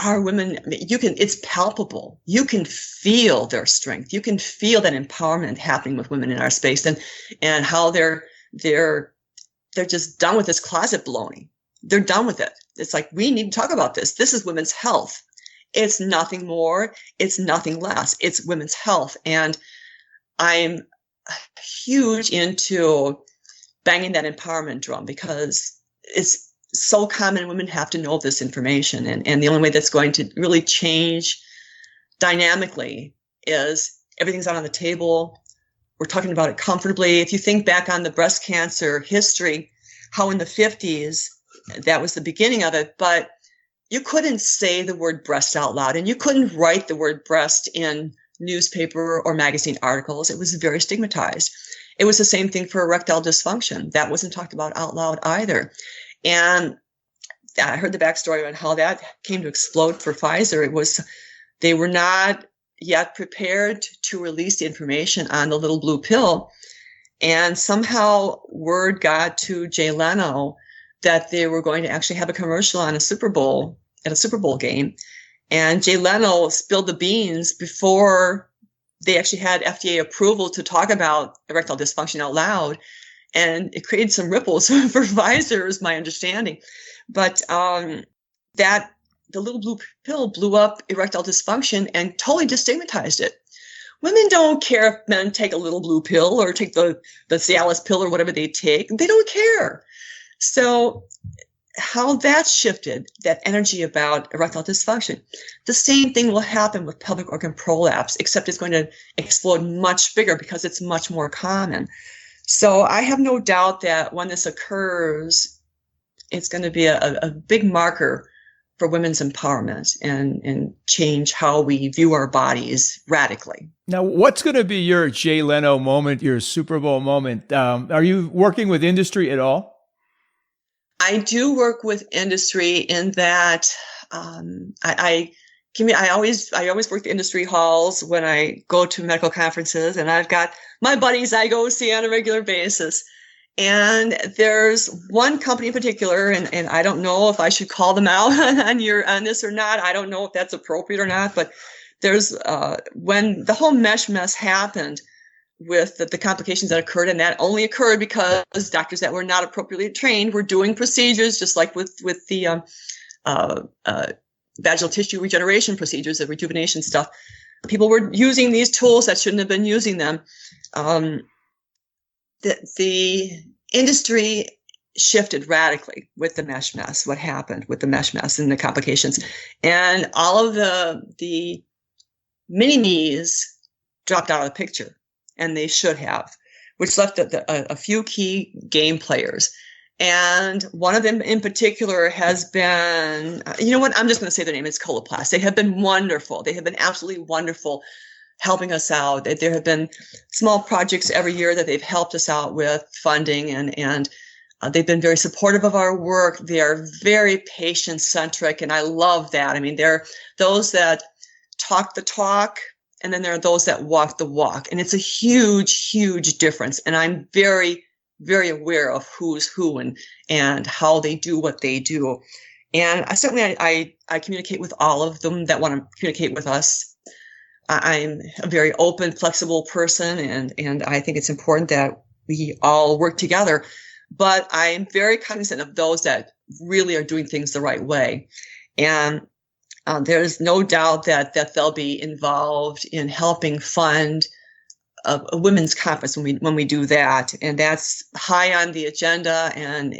our women, it's palpable. You can feel their strength. You can feel that empowerment happening with women in our space, and how they're just done with this closet baloney. They're done with it. It's like, we need to talk about this. This is women's health. It's nothing more. It's nothing less. It's women's health. And I'm huge into banging that empowerment drum, because it's so common. Women have to know this information. And the only way that's going to really change dynamically is everything's out on the table. we're talking about it comfortably. If you think back on the breast cancer history, how in the 50s, that was the beginning of it, but you couldn't say the word breast out loud, and you couldn't write the word breast in newspaper or magazine articles. It was very stigmatized. It was the same thing for erectile dysfunction. That wasn't talked about out loud either. And I heard the backstory on how that came to explode for Pfizer. It was, they were not yet prepared to release the information on the little blue pill. And somehow word got to Jay Leno that they were going to actually have a commercial on a Super Bowl, at a Super Bowl game. And Jay Leno spilled the beans before they actually had FDA approval to talk about erectile dysfunction out loud. And it created some ripples for Pfizer, is my understanding. But that the little blue pill blew up erectile dysfunction and totally destigmatized it. Women don't care if men take a little blue pill or take the Cialis pill or whatever they take. They don't care. So how that shifted, that energy about erectile dysfunction, the same thing will happen with pelvic organ prolapse, except it's going to explode much bigger because it's much more common. So I have no doubt that when this occurs, it's going to be a big marker for women's empowerment and change how we view our bodies radically. Now, what's going to be your Jay Leno moment, your Super Bowl moment? Are you working with industry at all? I do work with industry in that I always work the industry halls when I go to medical conferences, and I've got my buddies I go see on a regular basis. And there's one company in particular, and I don't know if I should call them out on this or not. I don't know if that's appropriate or not, but there's when the whole mesh mess happened with the complications that occurred, and that only occurred because doctors that were not appropriately trained were doing procedures, just like with the vaginal tissue regeneration procedures, the rejuvenation stuff. People were using these tools that shouldn't have been using them. The industry shifted radically with the mesh mess, what happened with the mesh mess and the complications. And all of the mini-me's dropped out of the picture, and they should have, which left a few key game players. And one of them in particular has been, you know what, I'm just going to say their name, it's Coloplast. They have been wonderful. They have been absolutely wonderful helping us out. There have been small projects every year that they've helped us out with funding, and they've been very supportive of our work. They are very patient-centric, and I love that. I mean, they're those that talk the talk, and then there are those that walk the walk. And it's a huge, huge difference. And I'm very, very aware of who's who and how they do what they do. And I communicate with all of them that want to communicate with us. I'm a very open, flexible person, and I think it's important that we all work together. But I'm very cognizant of those that really are doing things the right way. And there's no doubt that they'll be involved in helping fund a women's conference when we do that. And that's high on the agenda, and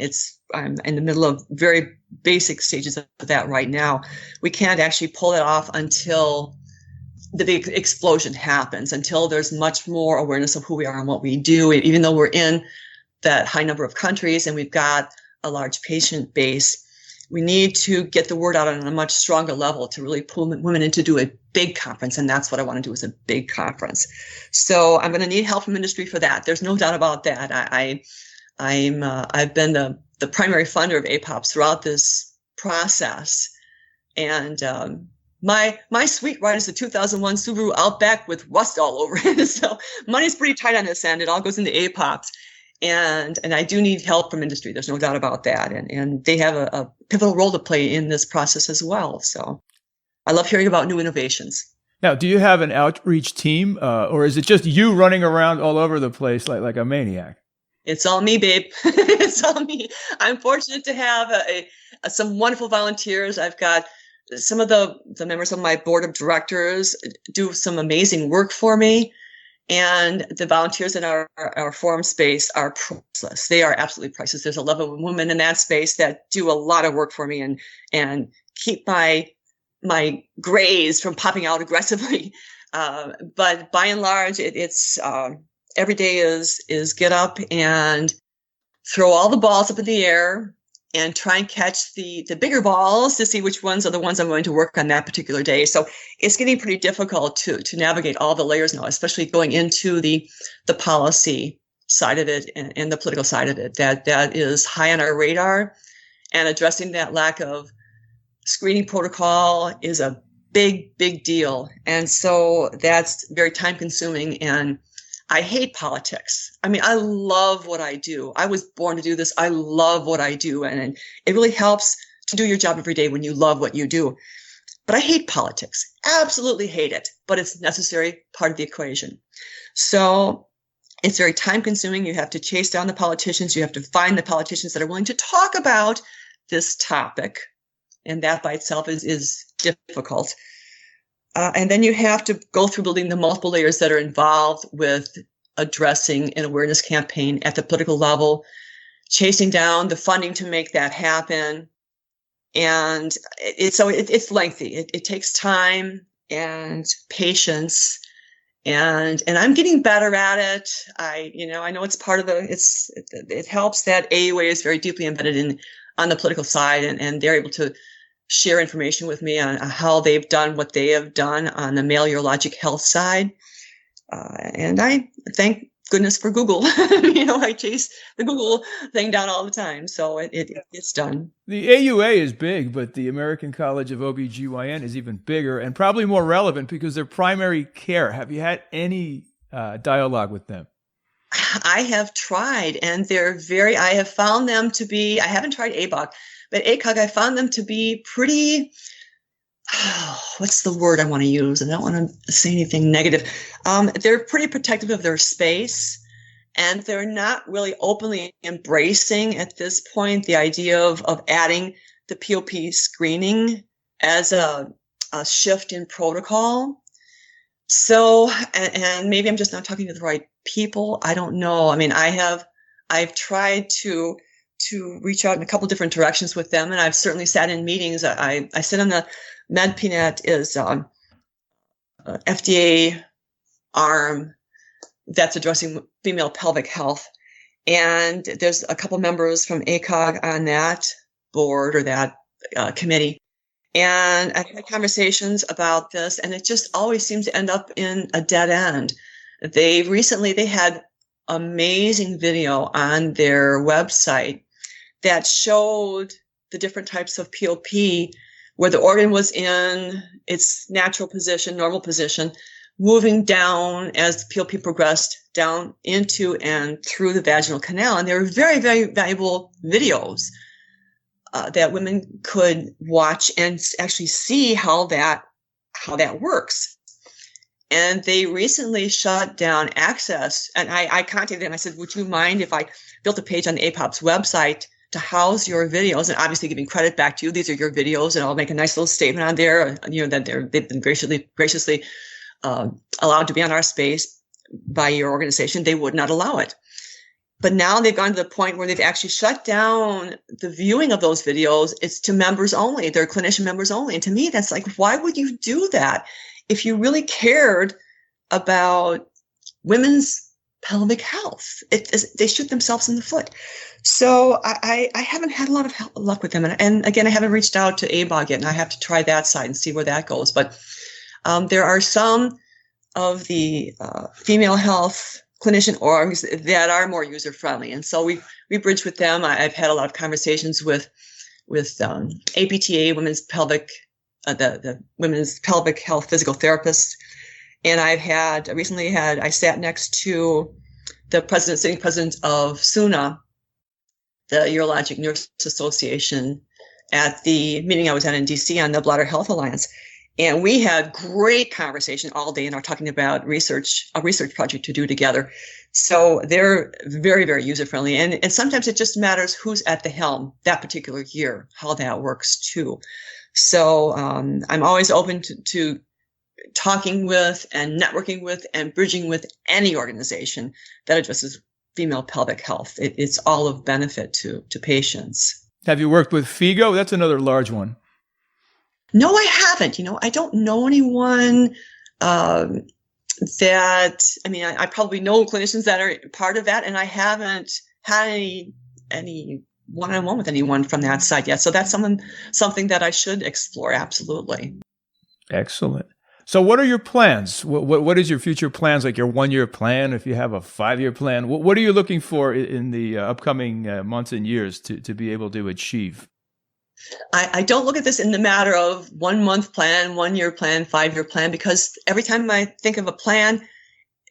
I'm in the middle of very basic stages of that right now. We can't actually pull it off until the big explosion happens, until there's much more awareness of who we are and what we do, even though we're in that high number of countries and we've got a large patient base. We need to get the word out on a much stronger level to really pull women in to do a big conference. And that's what I want to do, is a big conference. So I'm going to need help from industry for that. There's no doubt about that. I've been the primary funder of APOPS throughout this process. And my sweet ride is the 2001 Subaru Outback with rust all over it. So money's pretty tight on this end. It all goes into APOPS. And I do need help from industry. There's no doubt about that. And they have a pivotal role to play in this process as well. So I love hearing about new innovations. Now, do you have an outreach team, or is it just you running around all over the place like a maniac? It's all me, babe. It's all me. I'm fortunate to have some wonderful volunteers. I've got some of the members of my board of directors do some amazing work for me. And the volunteers in our forum space are priceless. They are absolutely priceless. There's 11 women in that space that do a lot of work for me and keep my grays from popping out aggressively. But by and large, it's every day is get up and throw all the balls up in the air and try and catch the bigger balls to see which ones are the ones I'm going to work on that particular day. So it's getting pretty difficult to navigate all the layers now, especially going into the policy side of it and the political side of it. That is high on our radar, and addressing that lack of screening protocol is a big deal. And so that's very time consuming, and I hate politics. I mean, I love what I do. I was born to do this. I love what I do. And it really helps to do your job every day when you love what you do. But I hate politics. Absolutely hate it. But it's a necessary part of the equation. So it's very time consuming. You have to chase down the politicians. You have to find the politicians that are willing to talk about this topic. And that by itself is difficult. And then you have to go through building the multiple layers that are involved with addressing an awareness campaign at the political level, chasing down the funding to make that happen. And it's lengthy. It takes time and patience. And I'm getting better at it. I know it's part of it helps that AUA is very deeply embedded on the political side, and they're able to share information with me on how they've done what they have done on the male urologic health side. And I thank goodness for Google. I chase the Google thing down all the time. So it's done. The AUA is big, but the American College of OBGYN is even bigger and probably more relevant because they're primary care. Have you had any dialogue with them? I have tried, and I have found them to be, I haven't tried ABOC, but ACOG, I found them to be pretty, what's the word I want to use? I don't want to say anything negative. They're pretty protective of their space, and they're not really openly embracing at this point the idea of adding the POP screening as a shift in protocol. So, and maybe I'm just not talking to the right people. I don't know. I mean, I've tried to reach out in a couple different directions with them, and I've certainly sat in meetings. I sit on the MedPNet is FDA arm that's addressing female pelvic health, and there's a couple members from ACOG on that board or that committee. And I've had conversations about this, and it just always seems to end up in a dead end. They had amazing video on their website that showed the different types of POP where the organ was in its natural position, normal position, moving down as the POP progressed down into and through the vaginal canal. And they were very, very valuable videos that women could watch and actually see how that works. And they recently shut down access. And I contacted them. I said, would you mind if I built a page on the APOPS website to house your videos, and obviously giving credit back to you. These are your videos, and I'll make a nice little statement on there, that they've been graciously allowed to be on our space by your organization. They would not allow it. But now they've gone to the point where they've actually shut down the viewing of those videos. It's to members only. They're clinician members only. And to me, that's like, why would you do that? If you really cared about women's pelvic health, they shoot themselves in the foot. So I haven't had a lot of luck with them. And again, I haven't reached out to ABOG yet, and I have to try that side and see where that goes. But there are some of the female health clinician orgs that are more user friendly, and so we bridge with them. I've had a lot of conversations with APTA, women's pelvic, the women's pelvic health physical therapists, and I sat next to the sitting president of SUNA, the Urologic Nurse Association, at the meeting I was at in DC on the Bladder Health Alliance. And we had great conversation all day and are talking about a research project to do together. So they're very, very user-friendly. And sometimes it just matters who's at the helm that particular year, how that works too. So I'm always open to talking with and networking with and bridging with any organization that addresses female pelvic health. It's all of benefit to patients. Have you worked with FIGO? That's another large one. No, I haven't. I don't know anyone I probably know clinicians that are part of that, and I haven't had any one-on-one with anyone from that side yet. So that's something that I should explore. Absolutely. Excellent. So what are your plans? What is your future plans, like your 1-year plan, if you have a 5-year plan? What are you looking for in the upcoming months and years to be able to achieve? I don't look at this in the matter of 1 month plan, 1 year plan, 5-year plan, because every time I think of a plan,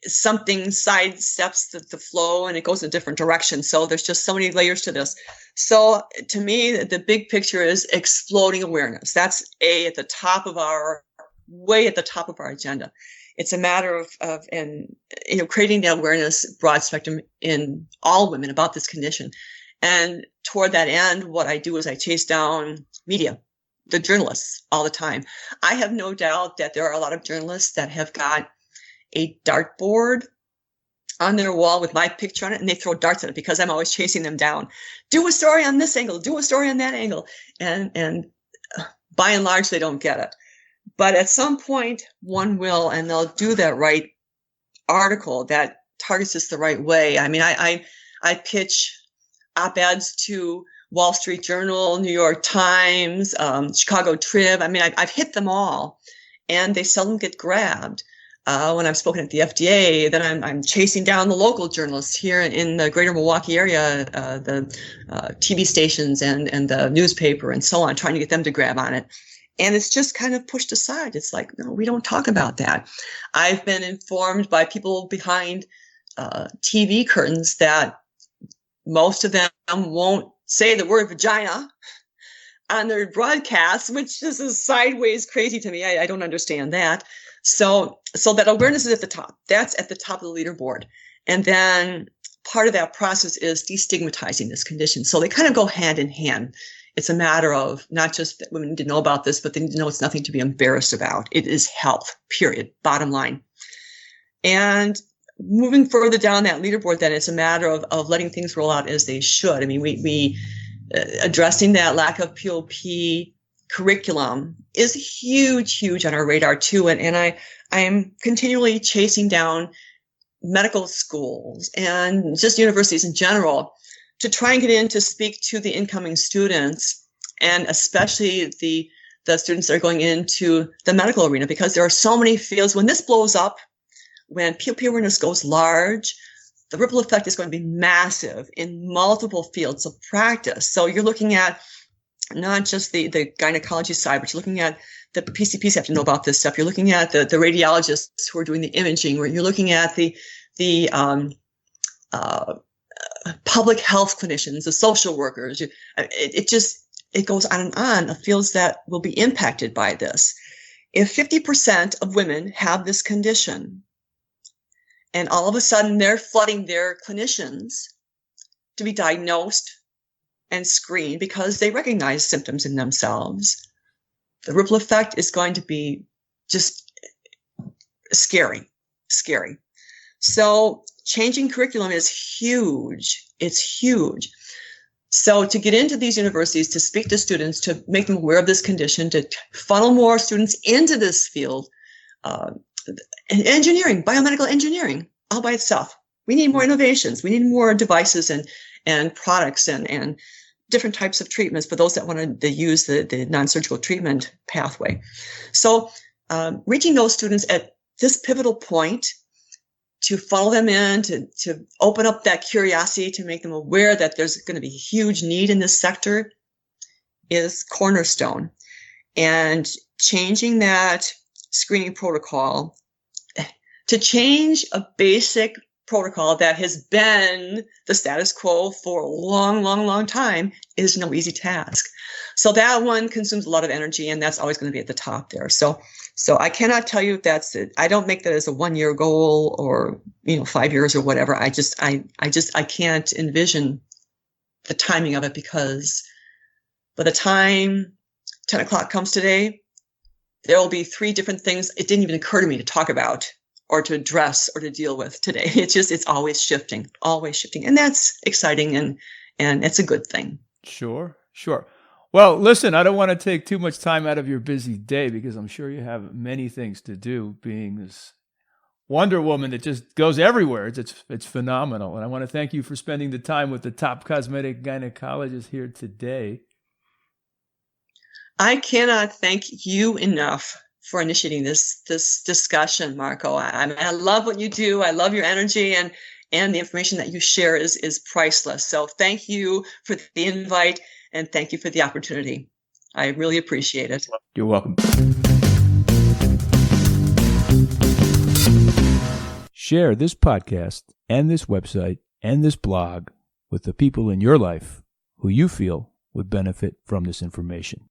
something sidesteps the flow and it goes a different direction. So there's just so many layers to this. So to me, the big picture is exploding awareness. That's way at the top of our agenda. It's a matter of creating that awareness, broad spectrum, in all women about this condition. And toward that end, what I do is I chase down media, the journalists, all the time. I have no doubt that there are a lot of journalists that have got a dartboard on their wall with my picture on it, and they throw darts at it because I'm always chasing them down. Do a story on this angle, do a story on that angle. And by and large, they don't get it. But at some point, one will, and they'll do that right article that targets this the right way. I mean, I pitch op-eds to Wall Street Journal, New York Times, Chicago Trib. I mean, I've hit them all, and they seldom get grabbed. When I've spoken at the FDA, then I'm chasing down the local journalists here in the greater Milwaukee area, the TV stations and the newspaper and so on, trying to get them to grab on it. And it's just kind of pushed aside. It's like, no, we don't talk about that. I've been informed by people behind TV curtains that most of them won't say the word vagina on their broadcasts, which just is sideways crazy to me. I don't understand that. So that awareness is at the top. That's at the top of the leaderboard. And then part of that process is destigmatizing this condition. So they kind of go hand in hand. It's a matter of not just that women need to know about this, but they need to know it's nothing to be embarrassed about. It is health, period, bottom line. And moving further down that leaderboard, then it's a matter of letting things roll out as they should. I mean, we addressing that lack of POP curriculum is huge on our radar too. And I am continually chasing down medical schools and just universities in general to try and get in to speak to the incoming students, and especially the students that are going into the medical arena, because there are so many fields. When this blows up, when POP awareness goes large, the ripple effect is going to be massive in multiple fields of practice. So you're looking at not just the gynecology side, but you're looking at the PCPs have to know about this stuff. You're looking at the radiologists who are doing the imaging, where you're looking at the public health clinicians, the social workers. It goes on and on of fields that will be impacted by this. If 50% of women have this condition, and all of a sudden they're flooding their clinicians to be diagnosed and screened because they recognize symptoms in themselves, the ripple effect is going to be just scary. So changing curriculum is huge. It's huge. So to get into these universities, to speak to students, to make them aware of this condition, to funnel more students into this field, engineering, biomedical engineering, all by itself. We need more innovations. We need more devices and products and different types of treatments for those that want to use the non-surgical treatment pathway. So reaching those students at this pivotal point, to funnel them in, to open up that curiosity, to make them aware that there's going to be a huge need in this sector, is cornerstone. And changing that screening protocol, to change a basic protocol that has been the status quo for a long time, is no easy task. So that one consumes a lot of energy, and that's always going to be at the top there. So I cannot tell you if that's it. I don't make that as a 1-year goal or 5 years or whatever. I can't envision the timing of it, because by the time 10 o'clock comes today, there will be 3 different things it didn't even occur to me to talk about or to address or to deal with today. It's always shifting. And that's exciting, and it's a good thing. Sure. Well, listen, I don't want to take too much time out of your busy day, because I'm sure you have many things to do, being this Wonder Woman that just goes everywhere. It's phenomenal. And I want to thank you for spending the time with the top cosmetic gynecologist here today. I cannot thank you enough for initiating this discussion, Marco. I love what you do. I love your energy, and the information that you share is priceless. So thank you for the invite, and thank you for the opportunity. I really appreciate it. You're welcome. Share this podcast and this website and this blog with the people in your life who you feel would benefit from this information.